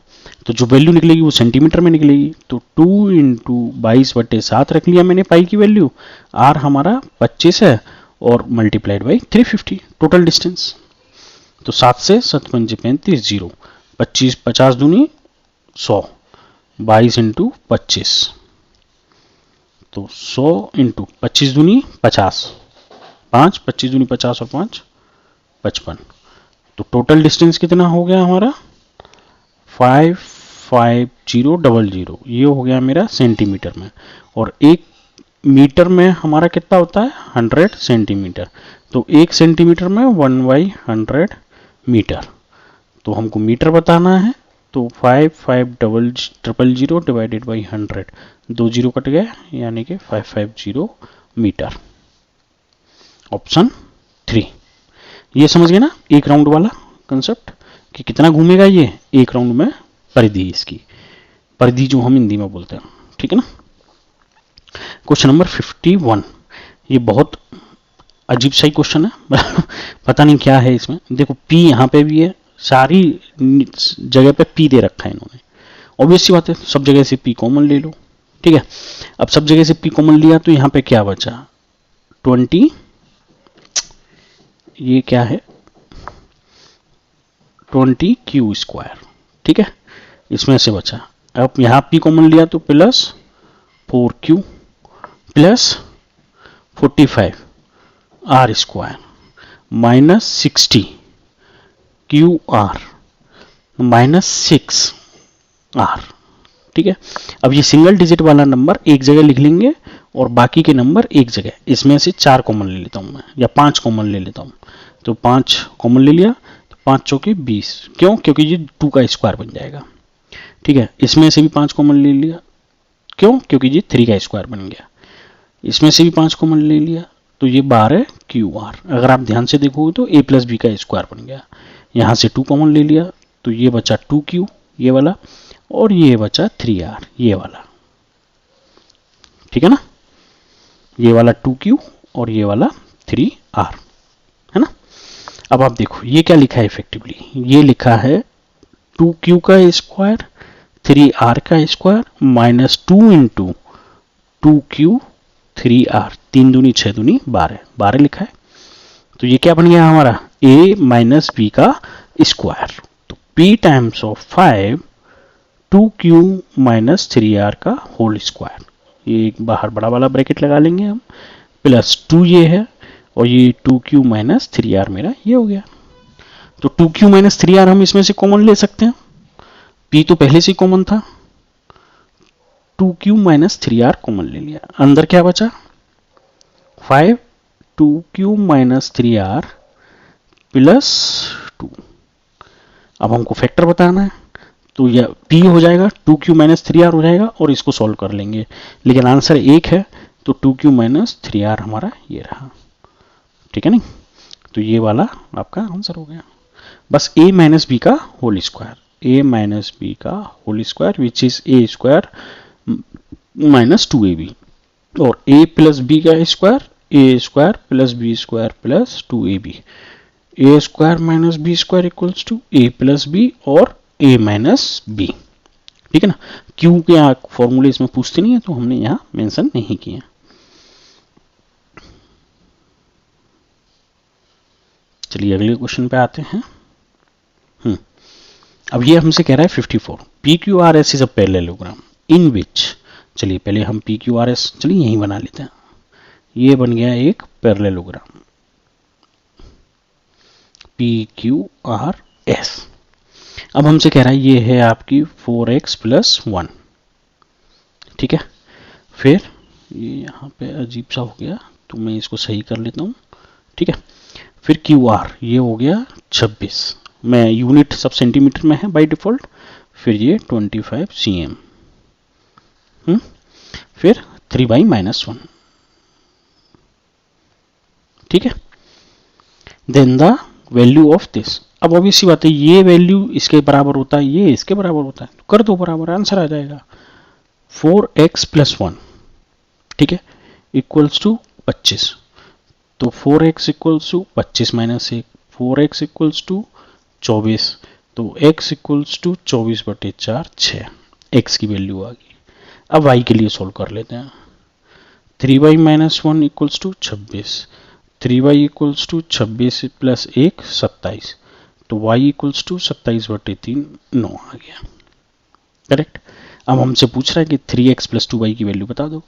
तो जो वैल्यू निकलेगी वो सेंटीमीटर में निकलेगी। तो 2 इंटू 22/7 रख लिया मैंने पाई की वैल्यू, r हमारा 25 है और मल्टीप्लाइड बाई 350 टोटल डिस्टेंस। तो 7 से 7 5 35 0, 25 50 दूनी 100, 22 इंटू 25, तो 100 इंटू 25 दूनी 50, 5 25 दूनी 50 और 5 55। तो टोटल डिस्टेंस कितना हो गया हमारा 55000, ये हो गया मेरा सेंटीमीटर में। और 1 मीटर में हमारा कितना होता है 100 सेंटीमीटर। तो 1 सेंटीमीटर में 1/100 मीटर। तो हमको मीटर बताना है, तो 55000 डिवाइडेड बाई 100, 2 जीरो कट गए यानी कि 550 मीटर, ऑप्शन 3। ये समझ गए ना एक राउंड वाला कंसेप्ट कि कितना घूमेगा ये एक राउंड में, परिधि, इसकी परिधि जो हम हिंदी में बोलते हैं, ठीक है ना। क्वेश्चन नंबर 51, ये बहुत अजीब सा ही क्वेश्चन है पता नहीं क्या है इसमें। देखो P यहाँ पे भी है, सारी जगह पे p दे रखा है इन्होंने। ऑब्वियस सी बात है, सब जगह से p कॉमन ले लो। ठीक है, अब सब जगह से p कॉमन लिया तो यहाँ पे क्या बचा 20, ये क्या है 20q²। ठीक है, इसमें से बचा, अब यहाँ p कॉमन लिया तो plus 4q plus 45r² minus 60q_r minus 6r। ठीक है, अब ये सिंगल डिजिट वाला नंबर एक जगह लिख लेंगे और बाकी के नंबर एक जगह। इसमें से 4 कॉमन ले लेता हूं मैं, या 5 कॉमन ले लेता हूं। तो 5 कॉमन ले लिया तो 5 चौके 20, क्यों, क्योंकि ये 2 का स्क्वायर बन जाएगा। ठीक है, इसमें से भी 5 कॉमन ले लिया, क्यों, क्योंकि ये 3 का स्क्वायर बन गया। इसमें से भी 5 कॉमन ले लिया तो ये 12q_r। अगर आप ध्यान से देखोगे तो a प्लस बी का स्क्वायर बन गया। यहां से 2 कॉमन ले लिया तो ये बचा 2q ये वाला, और ये बचा 3r ये वाला। ठीक है ना, ये वाला 2q और ये वाला 3r है ना। अब आप देखो ये क्या लिखा है इफेक्टिवली, ये लिखा है 2q का स्क्वायर 3r का square minus 2 into 2q 3r, 3 दूनी 6 दूनी 12 लिखा है। तो ये क्या बन गया हमारा a माइनस बी का स्क्वायर। तो p times of 5 2q minus 3r का होल स्क्वायर, ये एक बाहर बड़ा वाला ब्रैकेट लगा लेंगे हम, प्लस 2 ये है और ये 2q माइनस 3r मेरा ये हो गया। तो 2q माइनस 3r हम इसमें से कॉमन ले सकते हैं, p तो पहले से कॉमन था, 2q माइनस 3r कॉमन ले लिया। अंदर क्या बचा 5 2q माइनस 3r प्लस 2। अब हमको फैक्टर बताना है तो यह p हो जाएगा 2q माइनस 3r हो जाएगा और इसको सॉल्व कर लेंगे, लेकिन आंसर एक है तो 2q माइनस 3r हमारा ये रहा। ठीक है नहीं, तो ये वाला आपका आंसर हो गया। बस a माइनस बी का whole square, a minus B का whole square which is a square minus 2ab, और a प्लस बी का square a square plus B square plus 2ab, a square minus B square equals to a plus B और a minus B. ठीक है ना, क्यों के फॉर्मूले इसमें पूछते नहीं है तो हमने यहां मेंशन नहीं किया। चलिए अगले क्वेश्चन पे आते हैं। अब ये हमसे कह रहा है 54 PQRS इज अ पैरेललोग्राम इन विच, चलिए पहले हम PQRS चलिए यहीं बना लेते हैं। ये बन गया एक पैरेललोग्राम PQRS। अब हमसे कह रहा है ये है आपकी 4x प्लस 1। ठीक है, फिर ये यहाँ पे अजीब सा हो गया तो मैं इसको सही कर लेता हूँ। ठीक है, फिर QR ये हो गया 26, मैं यूनिट सब सेंटीमीटर में है बाय डिफॉल्ट, फिर ये 25 cm, फिर 3/-1। ठीक है, then the value of this. अब ऑब्वियसली बात है ये वैल्यू इसके बराबर होता है, ये इसके बराबर होता है, तो कर दो बराबर, आंसर आ जाएगा 4x प्लस 1। ठीक है, इक्वल्स टू 25, तो 4x equals to 25 minus 1, 4x equals to 24, तो x इक्वल्स टू 24/4 6, x की वैल्यू आ गई। अब y के लिए सोल्व कर लेते हैं। 3y-1 equals to 26, 3y equals to 26 plus 1 27, तो y इक्वल्स टू 27/3 9 आ गया। करेक्ट। अब हमसे पूछ रहा है कि 3x प्लस 2y की वैल्यू बता दो,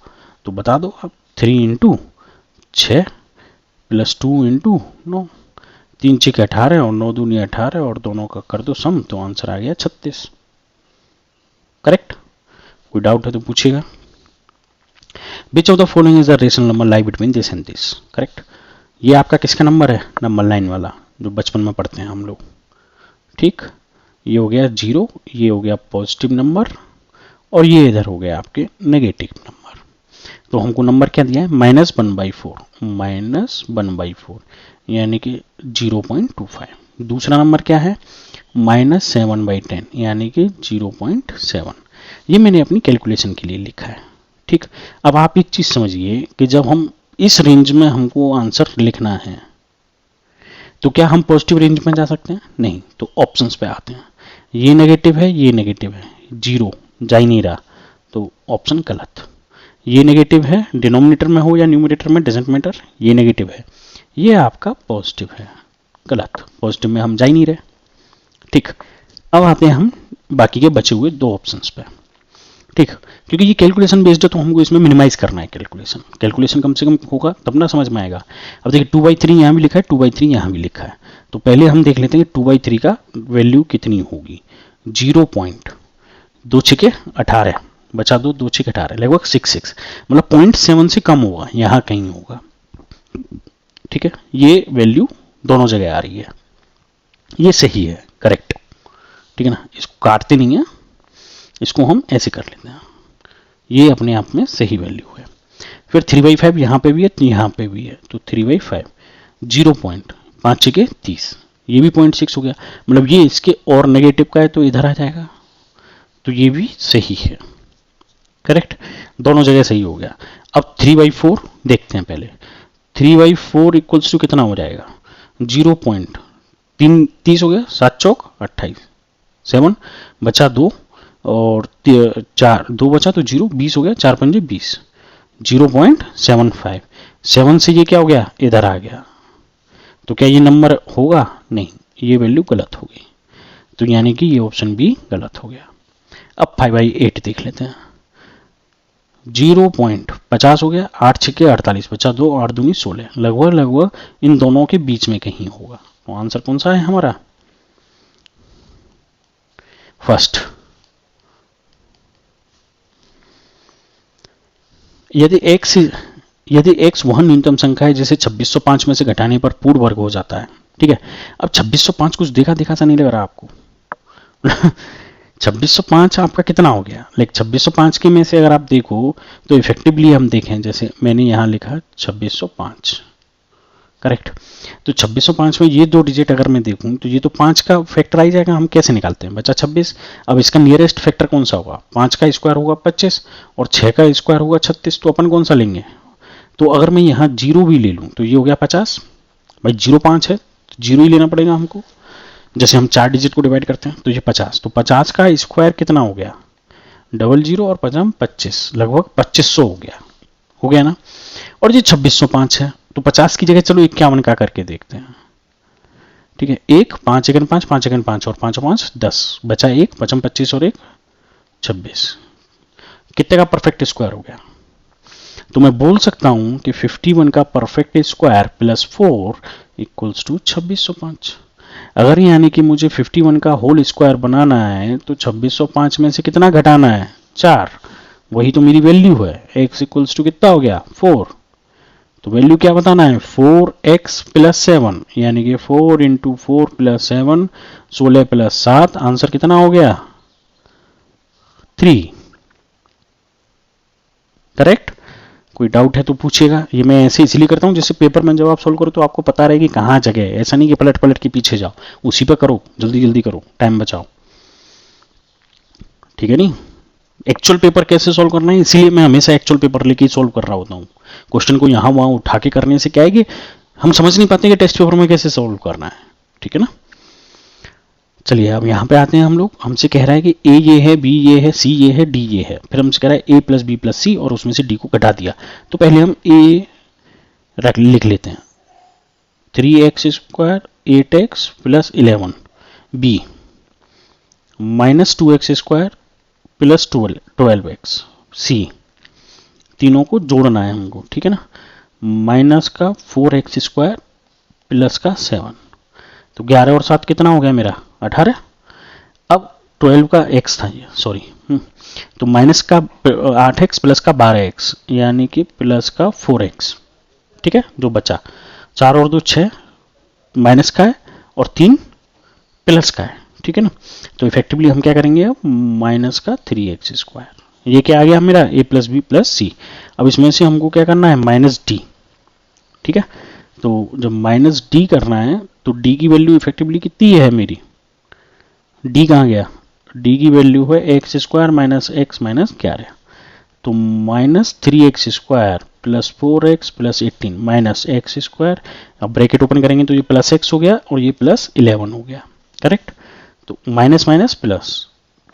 तो बता दो आप 3 इंटू 6 प्लस 2 इंटू 9, 3 6 18 और 9 दूनी 18 और दोनों का कर दो सम, तो आंसर आ गया 36। करेक्ट। कोई डाउट है तो पूछिएगा। विच of the following is the rational number lie between this and this. Correct, ये आपका किसका नंबर है, नंबर लाइन वाला जो बचपन में पढ़ते हैं हम लोग। ठीक, ये हो गया 0, ये हो गया पॉजिटिव नंबर और ये इधर हो गया आपके नेगेटिव नंबर। तो हमको नंबर क्या दिया है -1/4, -1/4 यानी कि 0.25। दूसरा नंबर क्या है -7/10 यानी कि 0.7। ये मैंने अपनी कैलकुलेशन के लिए लिखा है। ठीक, अब आप एक चीज समझिए कि जब हम इस रेंज में हमको आंसर लिखना है तो क्या हम पॉजिटिव रेंज में जा सकते हैं? नहीं। तो ऑप्शंस पे आते हैं, ये नेगेटिव है, ये नेगेटिव है, जीरो जा ही नहीं रहा, तो ऑप्शन गलत। ये नेगेटिव है, डिनोमिनेटर में हो या न्यूमरेटर में डजेंट मैटर, ये नेगेटिव है, ये आपका पॉजिटिव है, गलत, पॉजिटिव में हम जा ही नहीं रहे। ठीक, अब आते हैं हम बाकी के बचे हुए दो ऑप्शंस पे। ठीक, क्योंकि ये कैलकुलेशन बेस्ड है तो हमको इसमें मिनिमाइज करना है कैलकुलेशन कम से कम होगा तब ना समझ में आएगा। अब देखिए 2/3 यहाँ भी लिखा है, 2/3 यहाँ भी लिखा है, तो पहले हम देख लेते हैं कि 2/3 का वैल्यू कितनी होगी। 0.2 बचा दो, 2 18 लगभग 66, मतलब 0.7 से कम होगा, यहाँ कहीं होगा। ठीक है, ये वैल्यू दोनों जगह आ रही है, ये सही है, करेक्ट। ठीक है ना, इसको काटते नहीं है, इसको हम ऐसे कर लेते हैं, ये अपने आप में सही वैल्यू है। फिर 3/5 यहाँ पे भी है, यहाँ पे भी है, तो 3/5 0.5 ये भी 0.6 हो गया, मतलब ये इसके और नेगेटिव का है तो इधर आ जाएगा, तो ये भी सही है, करेक्ट, दोनों जगह सही हो गया। अब 3/4 देखते हैं पहले, 3/4 इक्वल्स टू कितना हो जाएगा, 0.30 हो गया, 7 चौक 28, 7 बचा 2 और 4, 2 बचा तो 0, 20 हो गया, 4 पंजे 20, 0.75, 7 से ये क्या हो गया, इधर आ गया, तो क्या ये नंबर होगा? नहीं, ये वैल्यू गलत हो गई, तो यानी कि ये ऑप्शन भी गलत हो गया। अब 5/8 देख लेते हैं, 0.50 हो गया, 8 6 48 बचा 2, 8 दूनी 16, लगभग इन दोनों के बीच में कहीं होगा, तो आंसर कौन सा है हमारा? फर्स्ट। यदि x वह न्यूनतम संख्या है जिसे 2605 में से घटाने पर पूर्ण वर्ग हो जाता है। ठीक है, अब 2605 कुछ देखा सा नहीं लग रहा आपको? 2605 आपका कितना हो गया? लाइक 2605 के में से अगर आप देखो तो इफेक्टिवली हम देखें, जैसे मैंने यहां लिखा 2605, करेक्ट, तो 2605 में ये दो डिजिट अगर मैं देखूं तो ये तो 5 का फैक्टर आ जाएगा, हम कैसे निकालते हैं, बचा 26। अब इसका नियरेस्ट फैक्टर कौन सा होगा? 5 का स्क्वायर होगा 25 और 6 का स्क्वायर होगा 36, तो अपन कौन सा लेंगे? तो अगर मैं यहाँ 0 भी ले लूँ तो ये हो गया 50, भाई 0 5 है तो 0 ही लेना पड़ेगा हमको, जैसे हम 4 डिजिट को डिवाइड करते हैं, तो ये 50, तो 50 का स्क्वायर कितना हो गया? 00 और 5 25, लगभग 2500 हो गया ना। और ये 2605 है, तो 50 की जगह चलो 51 का करके देखते हैं। ठीक है, 1 5 1 5 5 1 5 और 5 5 10, बचा 1 5 25 और 1 26, कितने का परफेक्ट स्क्वायर हो गया? तो मैं बोल सकता हूं कि 51 का perfect square plus 4 equals to 2605। अगर यानी कि मुझे 51 का होल स्क्वायर बनाना है तो 2605 में से कितना घटाना है? 4, वही तो मेरी वैल्यू है। x इक्वल्स टू कितना हो गया? 4, तो वैल्यू क्या बताना है? 4x प्लस 7, यानी कि 4 इंटू 4 प्लस 7, 16 प्लस 7, आंसर कितना हो गया? 3, करेक्ट। कोई डाउट है तो पूछिएगा, ये मैं ऐसे इसलिए करता हूं जैसे पेपर में जब आप सोल्व करो तो आपको पता रहे कि कहां जगह है, ऐसा नहीं कि पलट पलट के पीछे जाओ, उसी पर करो, जल्दी जल्दी करो, टाइम बचाओ, ठीक है। नहीं, एक्चुअल पेपर कैसे सोल्व करना है, इसीलिए मैं हमेशा एक्चुअल पेपर लेके ही सोल्व कर रहा होता हूँ। क्वेश्चन को यहां वहां उठा के करने से क्या है कि हम समझ नहीं पाते कि टेस्ट पेपर में कैसे सोल्व करना है, ठीक है ना। चलिए अब यहाँ पे आते हैं हम लोग, हमसे कह रहा है कि ए ये है, बी ये है, सी ये है, डी ये है, फिर हमसे कह रहा है ए प्लस बी प्लस सी और उसमें से डी को घटा दिया। तो पहले हम ए लिख लेते हैं, 3x square 8x plus 11, B minus 2x square plus 12x, C तीनों को जोड़ना है हमको, ठीक है ना, माइनस का 4x स्क्वायर प्लस का 7, तो 11 और 7 कितना हो गया मेरा? 18। अब 12 का x था ये, सॉरी, तो माइनस का 8x प्लस का 12x यानी कि प्लस का 4x, ठीक है, जो बचा 4 और 2 6, माइनस का है और 3 प्लस का है, ठीक है ना। तो इफेक्टिवली हम क्या करेंगे अब? माइनस का 3x स्क्वायर, ये क्या आ गया मेरा? a प्लस बी प्लस सी। अब इसमें से हमको क्या करना है? माइनस डी, ठीक है। तो जब माइनस डी करना है तो डी की वैल्यू इफेक्टिवली कितनी है मेरी? डी कहाँ गया? डी की वैल्यू है x square minus x minus 11, तो minus 3x square plus 4x plus 18 minus x square, अब ब्रैकेट ओपन करेंगे तो ये प्लस x हो गया और ये प्लस 11 हो गया, करेक्ट। तो minus minus plus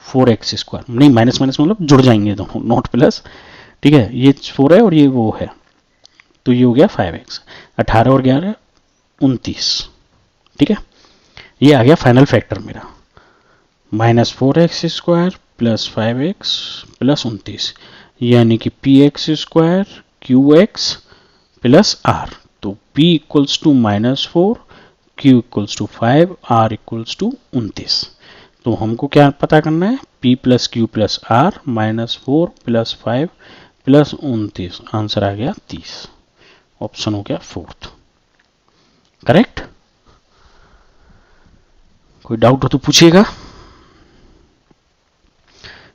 4x square, नहीं माइनस माइनस मतलब जुड़ जाएंगे दोनों, नॉट प्लस, ठीक है। ये 4 है और ये वो है, तो ये हो गया 5x, 18 और 11 29, ठीक है। ये आ गया फाइनल फैक्टर मेरा, minus 4x square plus 5x plus 29, यानी कि px square qx plus r। तो p equals to -4, q equals to 5, r equals to 29। तो हमको क्या पता करना है, p plus Q plus R, -4 plus 5 plus 29, answer आ गया 30। ऑप्शन हो गया फोर्थ, करेक्ट। कोई डाउट हो तो पूछिएगा।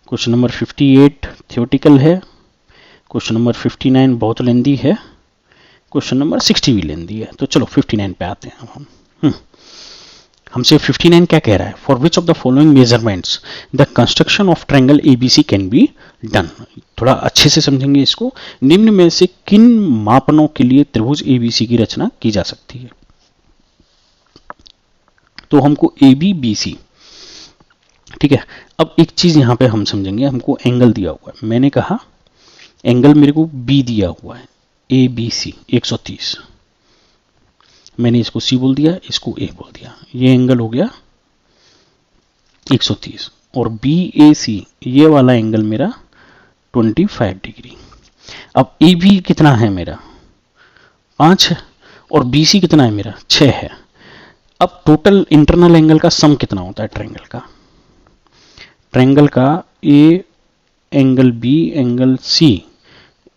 क्वेश्चन नंबर 58 थ्योरेटिकल है, क्वेश्चन नंबर 59 बहुत लेंदी है, क्वेश्चन नंबर 60 भी लेंदी है। तो चलो 59 पे आते हैं हम। हमसे 59 क्या कह रहा है, for which of the following measurements the construction of triangle ABC can be done. थोड़ा अच्छे से समझेंगे इसको, निम्न में से किन मापनों के लिए त्रिभुज एबीसी की रचना की जा सकती है। तो हमको ए बी बी सी, ठीक है। अब एक चीज यहां पे हम समझेंगे, हमको एंगल दिया हुआ है, मैंने कहा एंगल मेरे को बी दिया हुआ है, ए बी सी 130, मैंने इसको सी बोल दिया, इसको ए बोल दिया, ये एंगल हो गया 130, और बी ए सी ये वाला एंगल मेरा 25 डिग्री। अब ए बी कितना है मेरा 5 है, और बी सी कितना है मेरा 6 है। अब टोटल इंटरनल एंगल का सम कितना होता है ट्रायंगल का, ट्रायंगल का A angle B angle C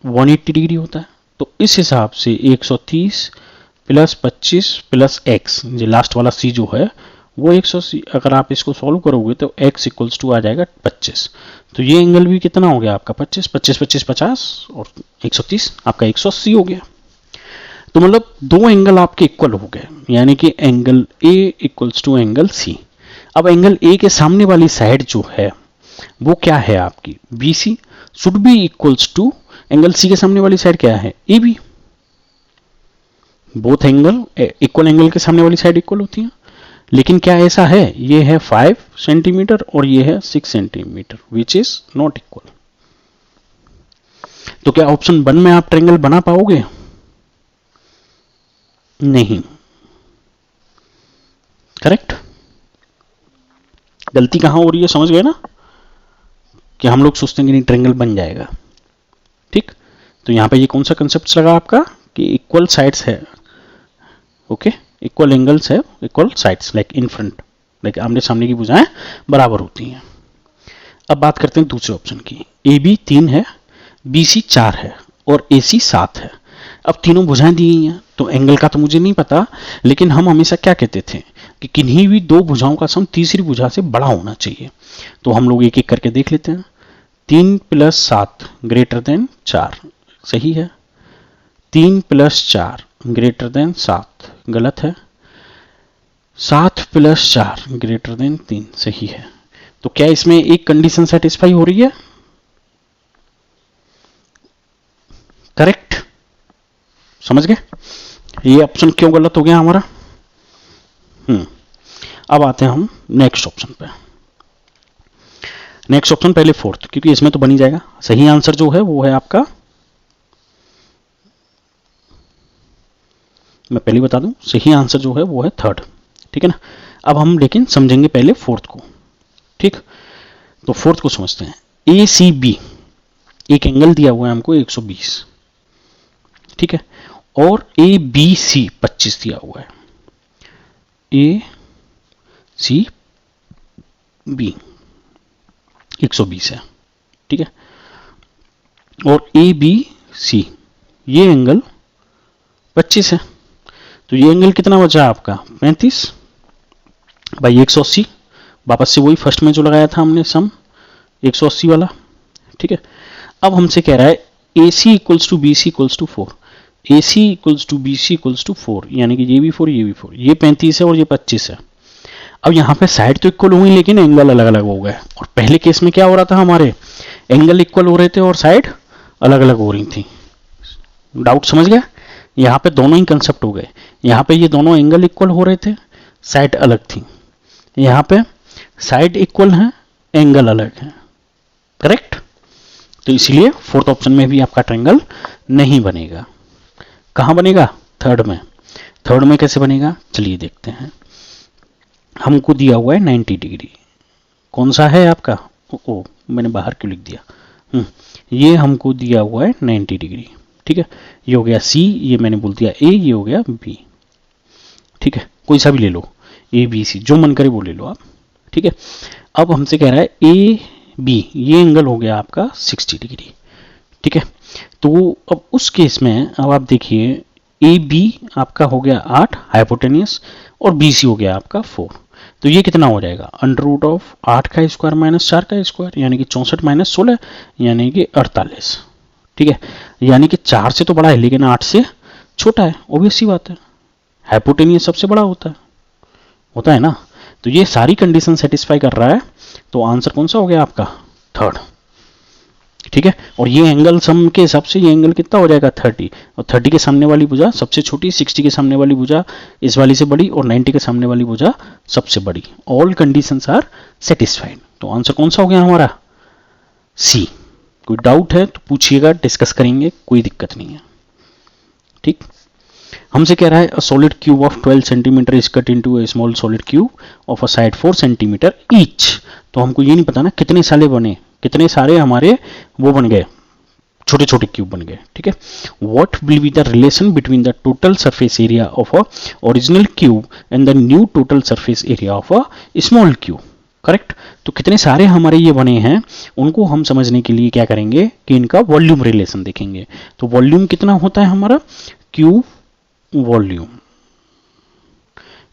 180 degree होता है। तो इस हिसाब से 130 प्लस 25 प्लस एक्स, ये लास्ट वाला सी जो है वो 180, अगर आप इसको सॉल्व करोगे तो x इक्वल्स टू आ जाएगा 25। तो ये एंगल भी कितना हो गया आपका 25, 25 25 50 और 130 आपका 180 हो गया। तो मतलब दो एंगल आपके इक्वल हो गए, यानी कि angle A equals to angle C. अब एंगल ए के सामने वाली साइड जो है वो क्या है आपकी B C, should be equals to angle C के सामने वाली साइड क्या है A B. Both angle equal angle के सामने वाली साइड इक्वल होती है, लेकिन क्या ऐसा है, ये है 5 सेंटीमीटर और ये है 6 centimetre, which is not equal. तो क्या ऑप्शन 1 में आप ट्रायंगल बना पाओगे, नहीं, करेक्ट। गलती कहां हो रही है समझ गए ना, कि हम लोग सोचते हैं कि नहीं ट्रायंगल बन जाएगा, ठीक। तो यहां पे ये कौन सा कंसेप्ट लगा आपका कि इक्वल साइड्स है, ओके, इक्वल एंगल्स है, equal sides, like in front, like आमने सामने की भुजाएं बराबर होती हैं। अब बात करते हैं दूसरे ऑप्शन की, ए बी 3 है, बी सी 4 है और ए सी 7 है। अब तीनों भुजाएं दी गई हैं, तो एंगल का तो मुझे नहीं पता, लेकिन हम हमेशा क्या कहते थे कि किन्हीं भी दो भुजाओं का सम तीसरी भुजा से बड़ा होना चाहिए। तो हम लोग एक एक करके देख लेते हैं। 3 प्लस 7 ग्रेटर देन 4, सही है। 3 प्लस 4 ग्रेटर देन 7, गलत है। 7 प्लस 4 ग्रेटर देन 3, सही है। तो क्या इसमें एक कंडीशन सेटिस्फाई हो रही है, करेक्ट, समझ गए। ये ऑप्शन क्यों गलत हो गया हमारा। अब आते हैं हम नेक्स्ट ऑप्शन पे। नेक्स्ट ऑप्शन पहले फोर्थ, क्योंकि इसमें तो बन ही जाएगा। सही आंसर जो है वो है आपका, मैं पहले बता दूं, सही आंसर जो है वो है थर्ड, ठीक है ना। अब हम लेकिन समझेंगे पहले फोर्थ को, ठीक। तो फोर्थ को समझते हैं। ए सी बी एक एंगल दिया हुआ है हमको 120, ठीक है, और ए बी सी 25 दिया हुआ है, ए सी बी 120 है, ठीक है, और ए बी सी ये एंगल 25 है। तो ये एंगल कितना बचा आपका 35 बाई 180, वापस से वही फर्स्ट में जो लगाया था हमने सम 180 वाला, ठीक है। अब हमसे कह रहा है A C equals to B C equals to 4, A C equals to B C equals to 4, यानी कि ये भी 4 ये भी 4, ये 35 है और ये 25 है। अब यहाँ पे साइड तो इक्वल हुई लेकिन एंगल अलग अलग हो गए, और पहले केस में क्या हो रहा था, हमारे एंगल इक्वल हो रहे थे और साइड अलग अलग हो रही थी, डाउट समझ गया? यहाँ पे दोनों ही कंसेप्ट हो गए। यहाँ पे ये दोनों एंगल इक्वल हो रहे थे, साइड अलग थी। यहाँ पे साइड इक्वल है, एंगल अलग है। करेक्ट? तो इसलिए फोर्थ ऑप्शन में भी आपका ट्रायंगल नहीं बनेगा। कहां बनेगा? थर्ड में। थर्ड में कैसे बनेगा चलिए देखते हैं। हमको दिया हुआ है 90 डिग्री। कौन सा है आपका? ओ मैंने बाहर क्यों लिख दिया? ये हमको दिया हुआ है 90 डिग्री। ठीक है, ये हो गया सी, ये मैंने बोल दिया ए, ये हो गया बी। ठीक है, कोई सा भी ले लो, ए बी सी, जो मन करे वो ले लो आप। ठीक है, अब हमसे कह रहा है ए बी, ये एंगल हो गया आपका 60 डिग्री। ठीक है, तो अब उस केस में अब आप देखिए ए बी आपका हो गया 8 हाइपोटेनियस और बी सी हो गया आपका 4। तो ये कितना हो जाएगा? अंडर रूट ऑफ 8 का स्क्वायर माइनस 4 का स्क्वायर, यानी कि 64 माइनस 16, यानी कि 48। ठीक है, यानी कि 4 से तो बड़ा है लेकिन 8 से छोटा है। ऑब्वियस सी बात है, हाइपोटेनियस सबसे बड़ा होता है ना। तो ये सारी कंडीशन सेटिस्फाई कर रहा है, तो आंसर कौन सा हो गया आपका? थर्ड। ठीक है, और ये एंगल सम के हिसाब से ये एंगल कितना हो जाएगा? 30, और 30 के सामने वाली भुजा सबसे छोटी, 60 के सामने वाली भुजा इस वाली से बड़ी, और 90 के सामने वाली भुजा सबसे बड़ी। All conditions are satisfied. तो आंसर कौन सा हो गया हमारा? सी। कोई डाउट है तो पूछिएगा, डिस्कस करेंगे, कोई दिक्कत नहीं है। ठीक, हमसे कह रहा है solid cube of 12 centimetre is cut into A small solid cube of a side 4 centimetre each. तो हमको ये नहीं पता ना कितने साले बने, कितने सारे हमारे वो बन गए, छोटे छोटे क्यूब बन गए। ठीक है, what will be the relation between the total surface area of a original cube and the new total surface area of a small cube? Correct, तो कितने सारे हमारे ये बने हैं, उनको हम समझने के लिए क्या करेंगे कि इनका वॉल्यूम रिलेशन देखेंगे। तो वॉल्यूम कितना होता है हमारा? Cube volume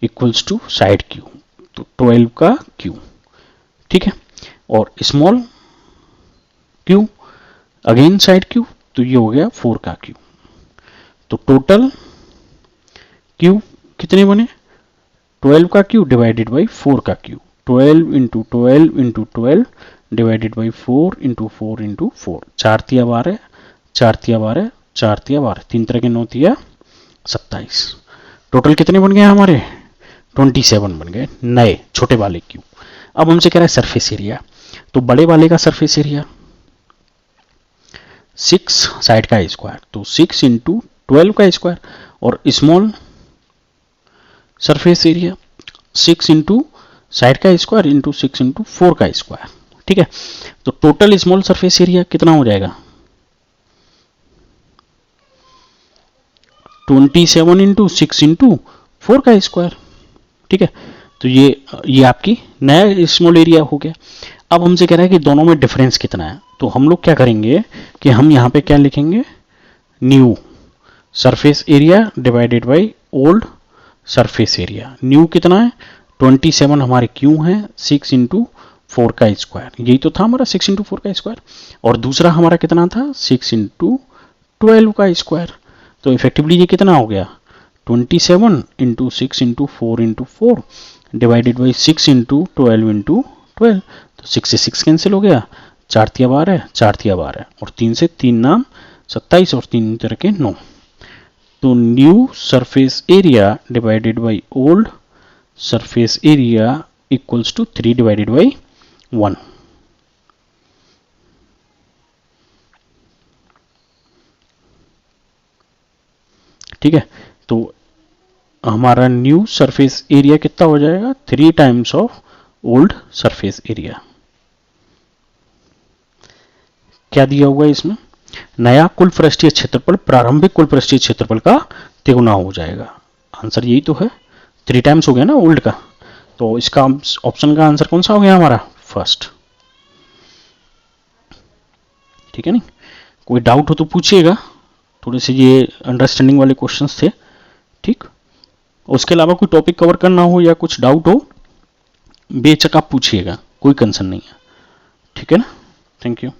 equals to side cube, तो 12 का क्यूब। ठीक है, और small cube again side cube, तो ये हो गया 4 का क्यूब। तो टोटल क्यूब कितने बने? 12 का क्यूब डिवाइडेड बाई 4 का cube. 12 into 12 into 12 divided by 4 into 4 into 4। 4 तिया 12, 4 तिया 12, 4 तिया 12, 3 तरह के 9 तिया 27। टोटल कितने बन गए हमारे? 27 बन गए नए छोटे वाले क्यूब। अब हमसे कह रहा है सरफेस एरिया, तो बड़े वाले का सरफेस एरिया 6 साइड का स्क्वायर, तो 6 इंटू 12 का स्क्वायर, और small surface area 6 into side का स्क्वायर इंटू 6 इंटू 4 का स्क्वायर। ठीक है, तो टोटल स्मॉल सरफेस एरिया कितना हो जाएगा? 27 इंटू 6 इंटू 4 का स्क्वायर। ठीक है, तो ये आपकी नया स्मॉल एरिया हो गया। अब हमसे कह रहा है कि दोनों में डिफरेंस कितना है, तो हम लोग क्या करेंगे कि हम यहाँ पे क्या लिखेंगे? New surface area divided by old surface area. New कितना है? 27 हमारे क्यों है, 6 इंटू 4 का स्क्वायर, यही तो था हमारा 6 इंटू 4 का स्क्वायर। और दूसरा हमारा कितना था? 6 इंटू 12 का स्क्वायर। तो इफेक्टिवली ये कितना हो गया? 27 into 6 into 4 into 4 divided by 6 into 12 into 12। तो 6 से 6 कैंसिल हो गया, 4 तिया 12, 4 तिया 12, और 3 से 3 नाम 27, और 3 तरह के 9। तो new surface area divided by old surface area equals to 3 divided by 1। ठीक है, तो हमारा न्यू सरफेस एरिया कितना हो जाएगा? 3 times of old surface area. क्या दिया हुआ है इसमें? नया कुल पृष्ठीय क्षेत्रफल प्रारंभिक कुल पृष्ठीय क्षेत्रफल का तिगुना हो जाएगा। आंसर यही तो है, 3 टाइम्स हो गया ना ओल्ड का। तो इसका ऑप्शन का आंसर कौन सा हो गया हमारा? फर्स्ट। ठीक है, नहीं कोई डाउट हो तो पूछिएगा, थोड़े से ये अंडरस्टैंडिंग वाले क्वेश्चंस थे। ठीक, उसके अलावा कोई टॉपिक कवर करना हो या कुछ डाउट हो बेचक आप पूछिएगा, कोई कंसर्न नहीं है। ठीक है ना, थैंक यू।